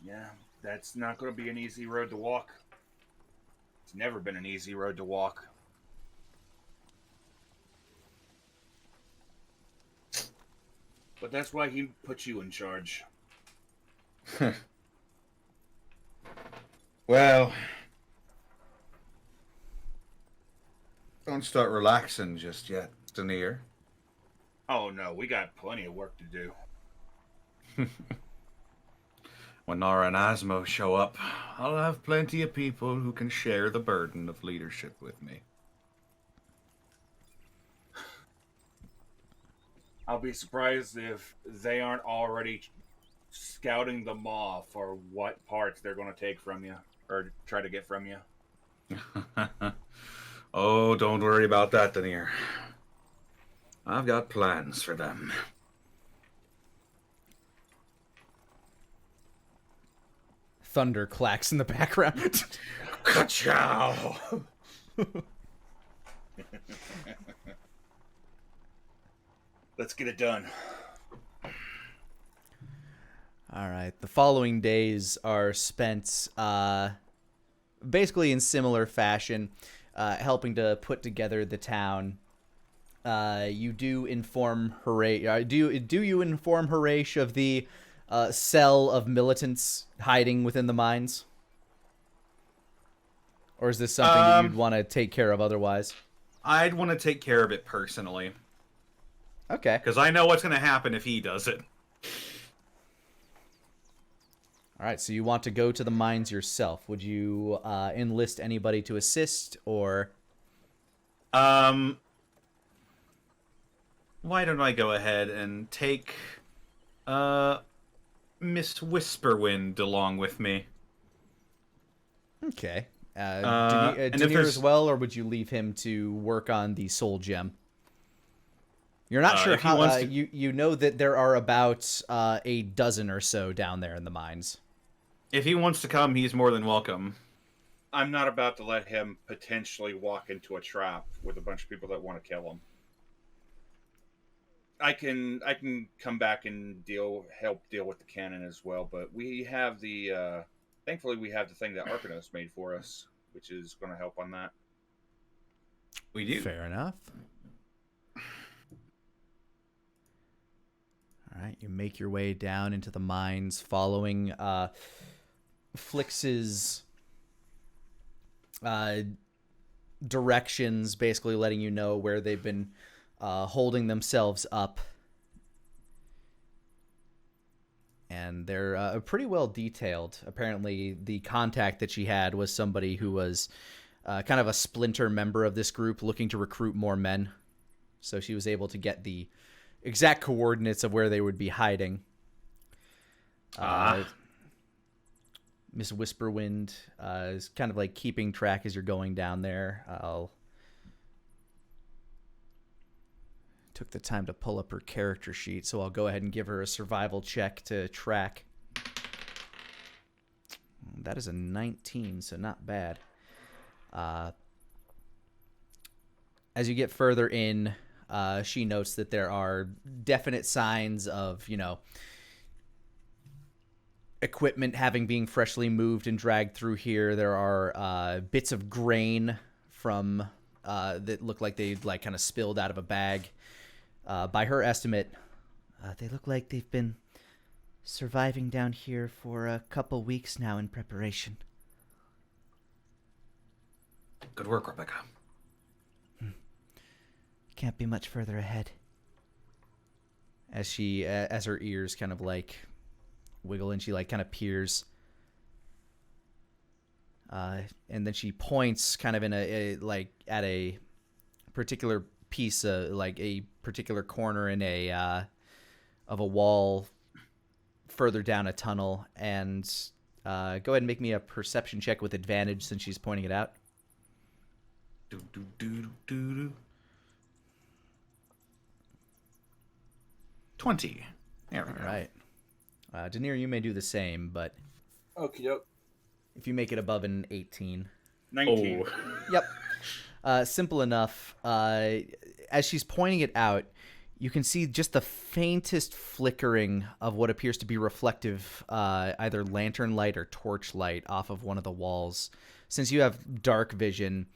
Yeah, that's not going to be an easy road to walk. It's never been an easy road to walk. But that's why he put you in charge. Well, don't start relaxing just yet, Denier. Oh no, we got plenty of work to do. When Nara and Asmo show up, I'll have plenty of people who can share the burden of leadership with me. I'll be surprised if they aren't already scouting the maw for what parts they're going to take from you or try to get from you. Oh, don't worry about that, Denier. I've got plans for them. Thunder clacks in the background. Ka-chow! Let's get it done. All right. The following days are spent basically in similar fashion, helping to put together the town. You do inform Horatio. Do you inform Horatio of the cell of militants hiding within the mines? Or is this something that you'd want to take care of otherwise? I'd want to take care of it personally. Okay. Because I know what's going to happen if he does it. All right, so you want to go to the mines yourself. Would you enlist anybody to assist, or... Why don't I go ahead and take Miss Whisperwind along with me? Okay. and if Denier there's- as well, or would you leave him to work on the soul gem? You're not sure if he how... wants to- you know that there are about a dozen or so down there in the mines. If he wants to come, he's more than welcome. I'm not about to let him potentially walk into a trap with a bunch of people that want to kill him. I can come back and help deal with the cannon as well, but we have the thankfully we have the thing that Arcanos made for us, which is going to help on that. We do. Fair enough. All right, you make your way down into the mines, following Flix's directions, basically letting you know where they've been holding themselves up. And they're pretty well detailed. Apparently, the contact that she had was somebody who was kind of a splinter member of this group looking to recruit more men. So she was able to get the exact coordinates of where they would be hiding. Miss Whisperwind is kind of like keeping track as you're going down there. Took the time to pull up her character sheet, so I'll go ahead and give her a survival check to track. That is a 19, so not bad. As you get further in, she notes that there are definite signs of, equipment having been freshly moved and dragged through here. There are bits of grain from that look like they kind of spilled out of a bag. By her estimate, they look like they've been surviving down here for a couple weeks now in preparation. Good work, Rebecca. Can't be much further ahead. As her ears kind of wiggle and she kind of peers. And then she points kind of in at a particular piece, a particular corner in of a wall further down a tunnel, and Go ahead and make me a perception check with advantage since she's pointing it out. 20. There we go. All right. Daenerys, you may do the same, but Okie doke. if you make it above an 18. 19. Yep. Simple enough. As she's pointing it out, you can see just the faintest flickering of what appears to be reflective, either lantern light or torch light off of one of the walls. Since you have dark vision,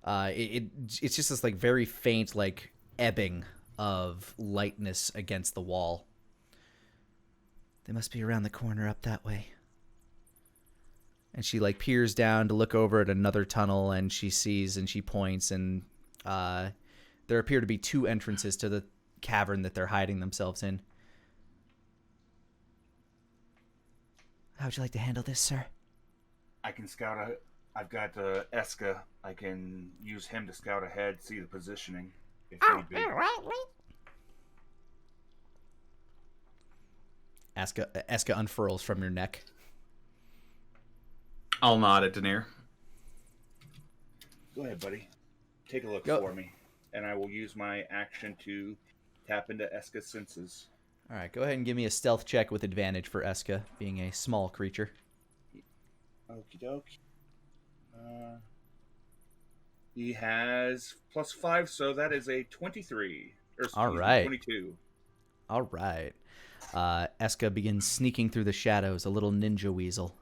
it's just this like very faint like ebbing of lightness against the wall. They must be around the corner up that way. And she like peers down to look over at another tunnel, and she sees and she points, and there appear to be 2 entrances to the cavern that they're hiding themselves in. How would you like to handle this, sir? I can scout out. I've got Eska. I can use him to scout ahead, see the positioning. If need be. Eska unfurls from your neck. I'll nod at Daenerys. Go ahead, buddy. Take a look Go. for me, and I will use my action to tap into Eska's senses. All right, go ahead and give me a stealth check with advantage for Eska, being a small creature. Okie doke. He has +5, so that is a 23. All right. 22. All right. Eska begins sneaking through the shadows, a little ninja weasel.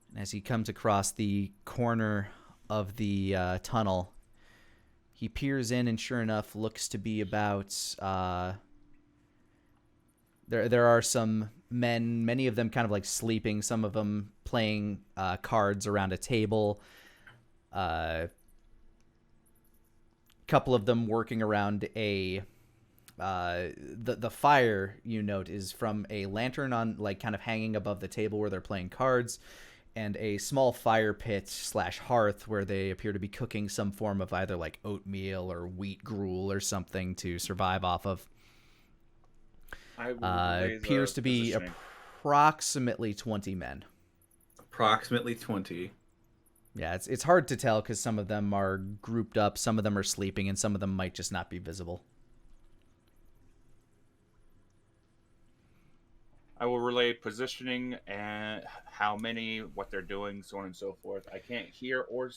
And as he comes across the corner of the tunnel, he peers in and sure enough looks to be about... There are some men, many of them kind of like sleeping, some of them playing cards around a table. Couple of them working around a... the fire, you note, is from a lantern on like kind of hanging above the table where they're playing cards, and a small fire pit / hearth where they appear to be cooking some form of either like oatmeal or wheat gruel or something to survive off of. Appears to be approximately 20 men. Approximately 20. Yeah, it's hard to tell because some of them are grouped up, some of them are sleeping, and some of them might just not be visible. I will relay positioning and how many, what they're doing, so on and so forth. I can't hear or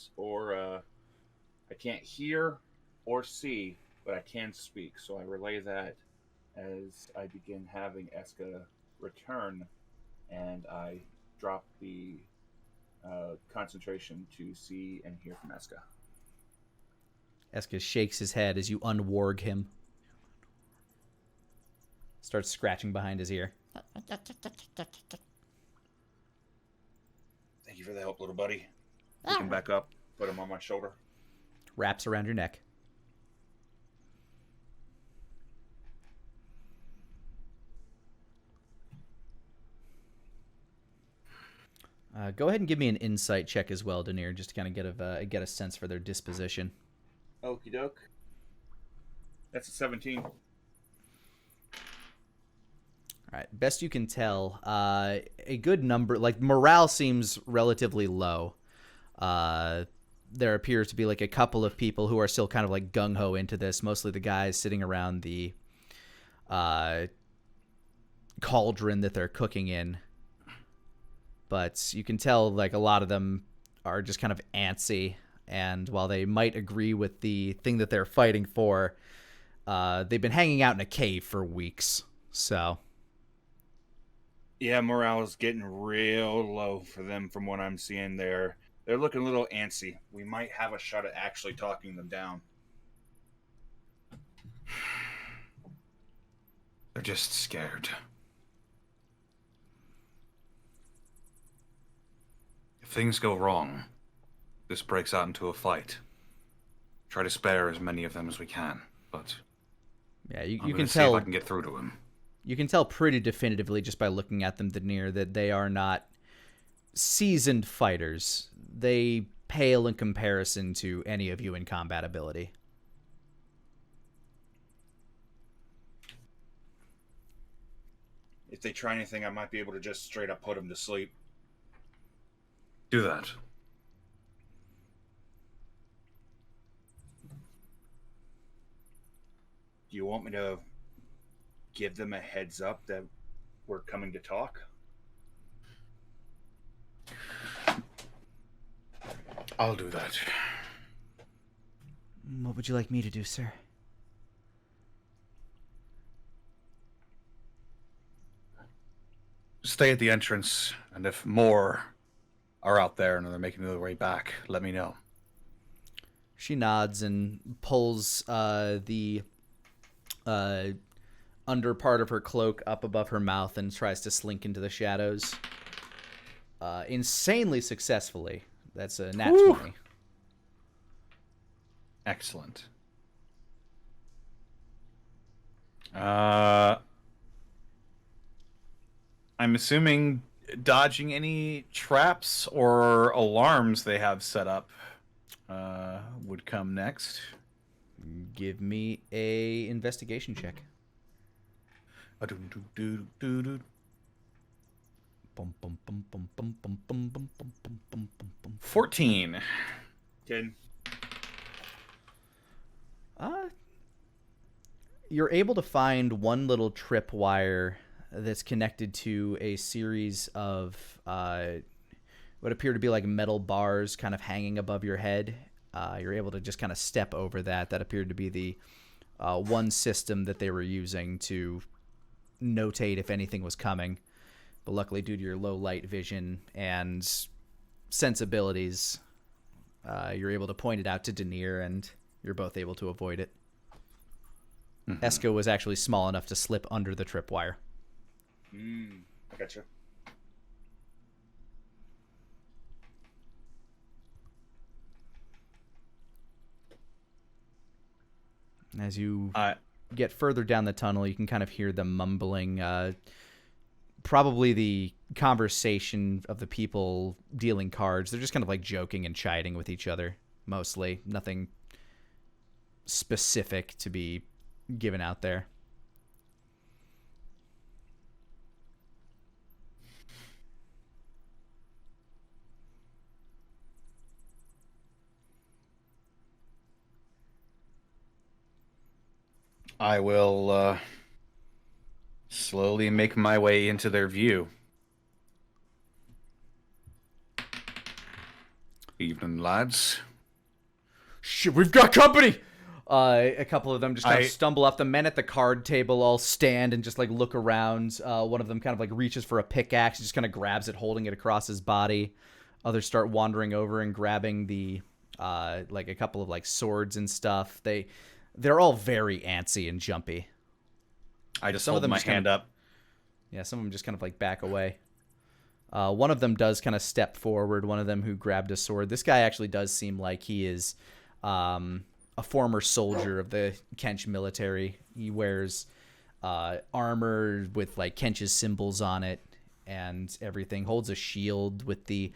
see, but I can speak. So I relay that as I begin having Eska return, and I drop the concentration to see and hear from Eska. Eska shakes his head as you unwarg him. Starts scratching behind his ear. Thank you for the help, little buddy. Pick him back up, put him on my shoulder. Wraps around your neck. Go ahead and give me an insight check as well, Daenerys, just to kind of get a sense for their disposition. Okie doke. That's a 17. All right, best you can tell, a good number, like morale seems relatively low. There appears to be like a couple of people who are still kind of like gung-ho into this, mostly the guys sitting around the cauldron that they're cooking in. But you can tell like a lot of them are just kind of antsy, and while they might agree with the thing that they're fighting for, they've been hanging out in a cave for weeks, so... Yeah, morale is getting real low for them from what I'm seeing there. They're looking a little antsy. We might have a shot at actually talking them down. They're just scared. If things go wrong, this breaks out into a fight. Try to spare as many of them as we can, but yeah, you I'm can gonna see tell if I can get through to him. You can tell pretty definitively just by looking at them, Daenerys, that they are not seasoned fighters. They pale in comparison to any of you in combat ability. If they try anything, I might be able to just straight up put them to sleep. Do that. Do you want me to give them a heads up that we're coming to talk? I'll do that. What would you like me to do, sir? Stay at the entrance, and if more are out there and they're making their way back, let me know. She nods and pulls the under part of her cloak up above her mouth and tries to slink into the shadows. Insanely successfully. That's a nat 20. Excellent. I'm assuming dodging any traps or alarms they have set up would come next. Give me a investigation check. 14. 10. You're able to find one little tripwire that's connected to a series of what appear to be like metal bars kind of hanging above your head. You're able to just kind of step over that. That appeared to be the one system that they were using to notate if anything was coming. But luckily, due to your low light vision and sensibilities, you're able to point it out to Denier, and you're both able to avoid it. Mm-hmm. Esco was actually small enough to slip under the tripwire. I gotcha. As you get further down the tunnel, you can kind of hear them mumbling, probably the conversation of the people dealing cards. They're just kind of like joking and chiding with each other, mostly. Nothing specific to be given out there. I will slowly make my way into their view. Evening, lads. Shit, we've got company! A couple of them just kind of stumble up. The men at the card table all stand and just like look around. One of them kind of like reaches for a pickaxe, just kind of grabs it, holding it across his body. Others start wandering over and grabbing the like a couple of like swords and stuff. They're all very antsy and jumpy. I just hold my hand up. Yeah, some of them just kind of like back away. One of them does kind of step forward. One of them who grabbed a sword. This guy actually does seem like he is a former soldier of the Kench military. He wears armor with like Kench's symbols on it and everything. Holds a shield with the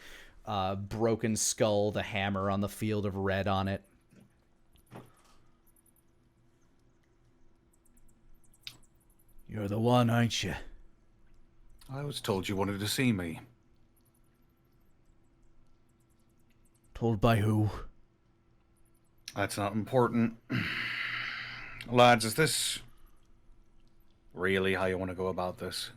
broken skull, the hammer on the field of red on it. You're the one, aren't you? I was told you wanted to see me. Told by who? That's not important. Lads, is this really how you want to go about this?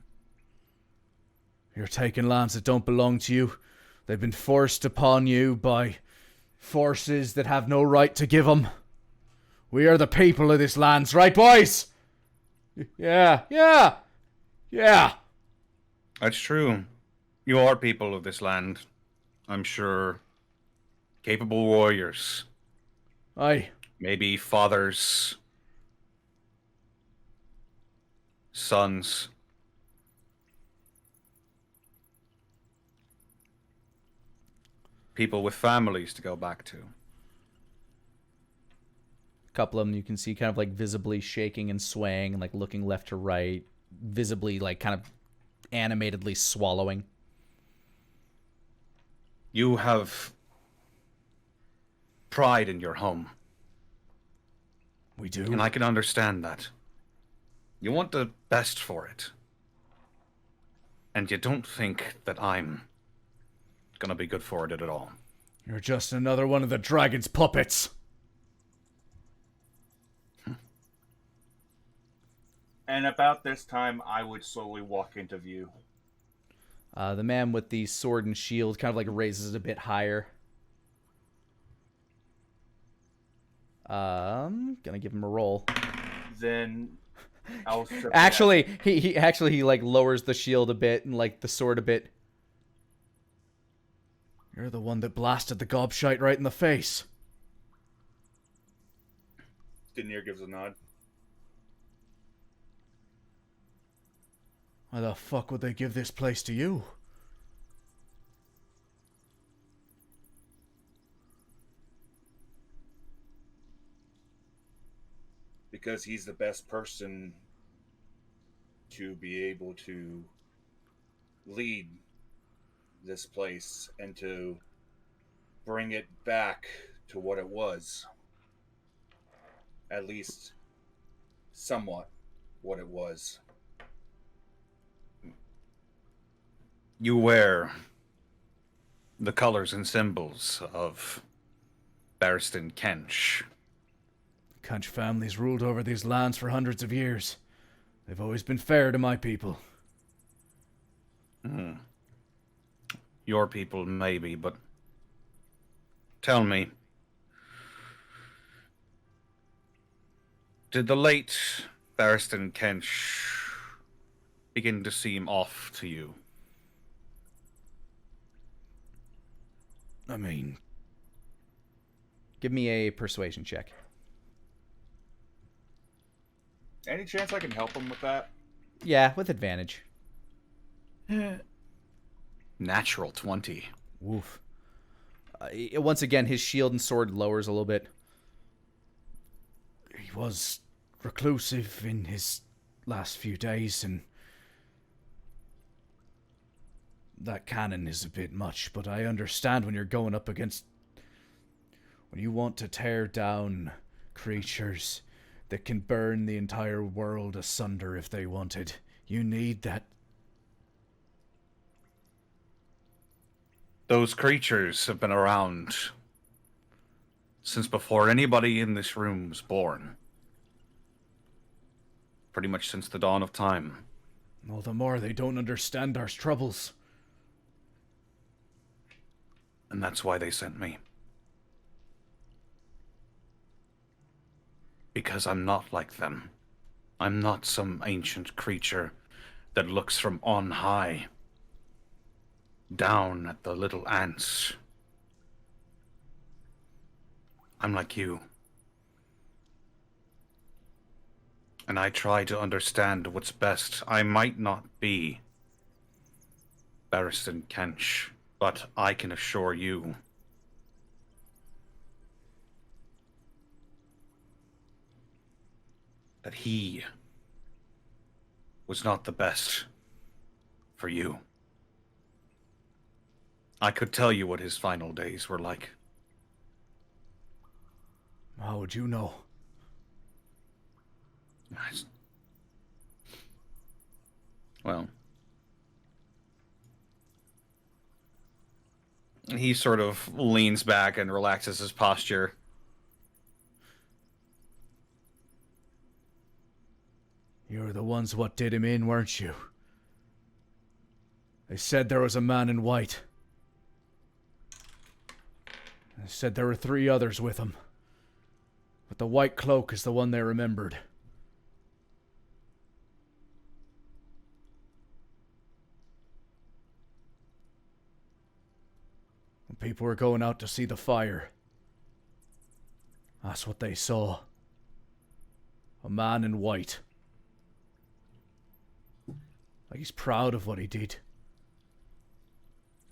You're taking lands that don't belong to you. They've been forced upon you by forces that have no right to give them. We are the people of this land, right, boys? Yeah. That's true. You are people of this land. I'm sure. Capable warriors. Aye. Maybe fathers. Sons. People with families to go back to. A couple of them you can see kind of like visibly shaking and swaying and like looking left to right, visibly like kind of animatedly swallowing. You have pride in your home. We do. And I can understand that. You want the best for it. And you don't think that I'm gonna be good for it at all. You're just another one of the dragon's puppets. And about this time, I would slowly walk into view. The man with the sword and shield kind of like raises it a bit higher. Gonna give him a roll. Then I'll simply Actually, he like lowers the shield a bit and like the sword a bit. You're the one that blasted the gobshite right in the face. Denier gives a nod. Why the fuck would they give this place to you? Because he's the best person to be able to lead this place and to bring it back to what it was. At least somewhat what it was. You wear the colors and symbols of Barristan Kench. The Kunch family's ruled over these lands for hundreds of years. They've always been fair to my people. Your people, maybe, but tell me, did the late Barristan Kench begin to seem off to you? I mean, Give me a persuasion check. Any chance I can help him with that? Yeah, with advantage. Natural 20. Woof. Once again, his shield and sword lowers a little bit. he was reclusive in his last few days, and that cannon is a bit much, but I understand when you're going up against... when you want to tear down creatures that can burn the entire world asunder if they wanted. You need that. Those creatures have been around since before anybody in this room was born. Pretty much since the dawn of time. All the more they don't understand our troubles. And that's why they sent me. Because I'm not like them. I'm not some ancient creature that looks from on high down at the little ants. I'm like you. And I try to understand what's best. I might not be Barristan Kench, but I can assure you that he was not the best for you. I could tell you what his final days were like. How would you know? Well, he sort of leans back and relaxes his posture. You were the ones what did him in, weren't you? They said there was a man in white. They said there were 3 others with him. But the white cloak is the one they remembered. When people were going out to see the fire, that's what they saw. A man in white. Like he's proud of what he did.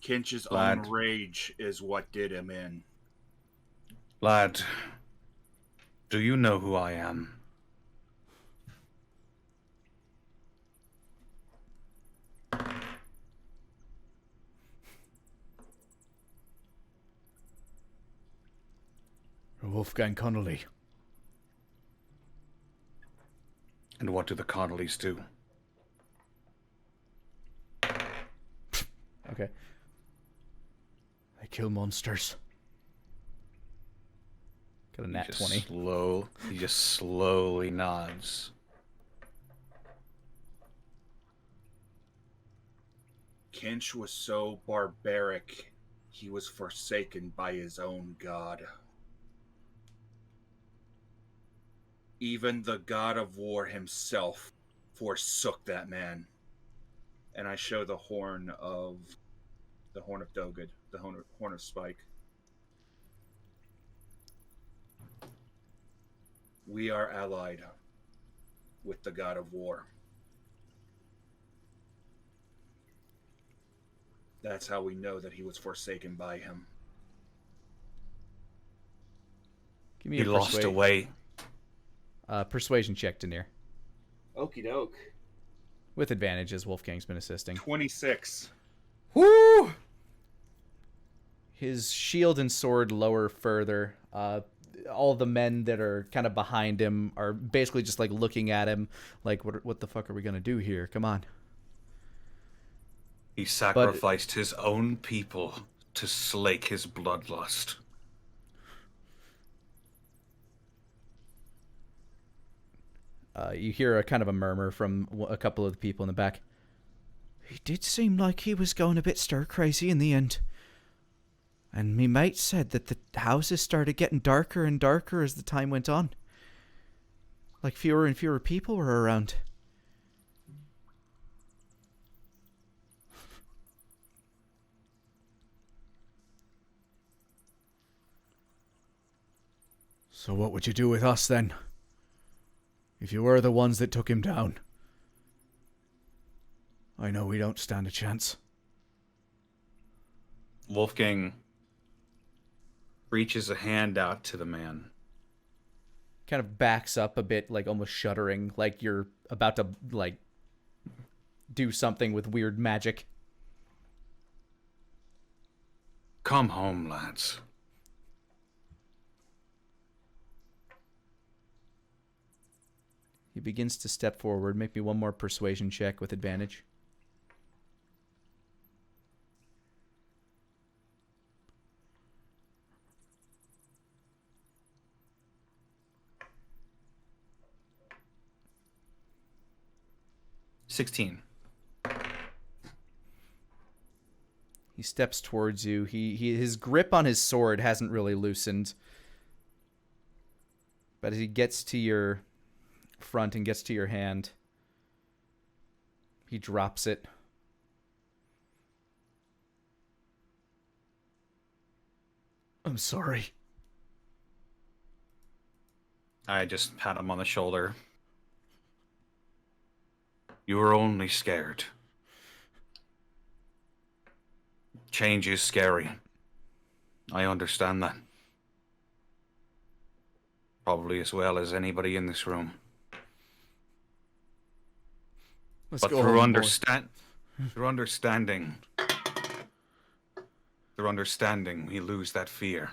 Kinch's Lad. own rage is what did him in. Lad, do you know who I am? Wolfgang Connolly. And what do the Connollys do? Okay. I kill monsters. Got a nat Just 20. He just slowly nods. Kinch was so barbaric, he was forsaken by his own god. Even the god of war himself forsook that man. And I show the horn of Doged, the horn of Spike. We are allied with the god of war. That's how we know that he was forsaken by him. Give me He a lost away. persuasion check, Daenerys. Okie doke. With advantage, as Wolfgang's been assisting. 26. Woo! His shield and sword lower further. All the men that are kind of behind him are basically just like looking at him like, what the fuck are we gonna do here? Come on. He sacrificed his own people to slake his bloodlust. You hear a kind of a murmur from a couple of the people in the back. He did seem like he was going a bit stir-crazy in the end. And me mate said that the houses started getting darker and darker as the time went on. Like fewer and fewer people were around. So what would you do with us then? If you were the ones that took him down. I know we don't stand a chance. Wolfgang reaches a hand out to the man. Kind of backs up a bit, like almost shuddering, like you're about to, like, do something with weird magic. Come home, lads. He begins to step forward. Make me one more persuasion check with advantage. $16. He steps towards you. His grip on his sword hasn't really loosened. But as he gets to your front and gets to your hand, he drops it. I'm sorry. I just pat him on the shoulder. You were only scared. Change is scary. I understand that. Probably as well as anybody in this room. Let's But go through home, boy. understanding, we lose that fear.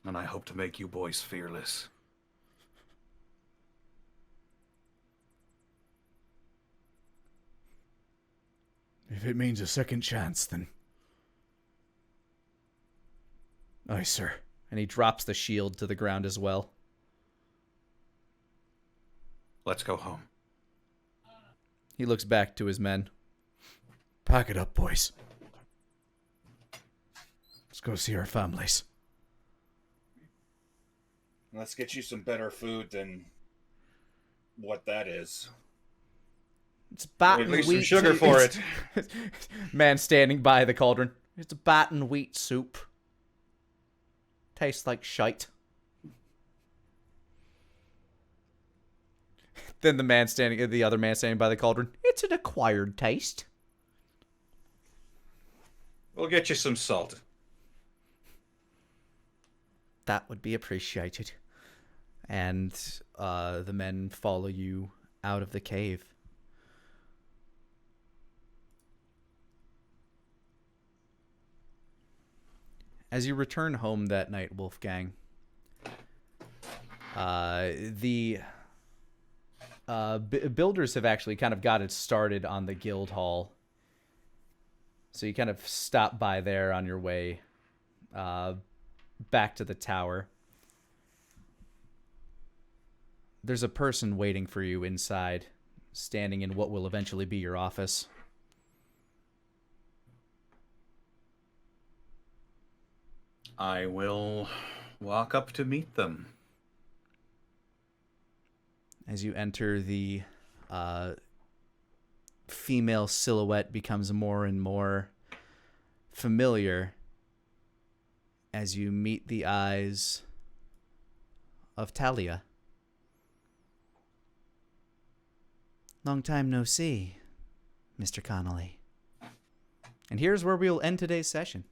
And I hope to make you boys fearless. If it means a second chance, then... Aye, sir. And he drops the shield to the ground as well. Let's go home. He looks back to his men. Pack it up, boys. Let's go see our families. Let's get you some better food than what that is. It's bat At and least some wheat sugar soup. for it. Man standing by the cauldron. It's a bat and wheat soup. Tastes like shite. Then the other man standing by the cauldron. It's an acquired taste. We'll get you some salt. That would be appreciated. And the men follow you out of the cave. As you return home that night, Wolfgang, the builders have actually kind of got it started on the guild hall. So you kind of stop by there on your way back to the tower. There's a person waiting for you inside, standing in what will eventually be your office. I will walk up to meet them. As you enter, the female silhouette becomes more and more familiar as you meet the eyes of Talia. Long time no see, Mr. Connolly. And here's where we'll end today's session.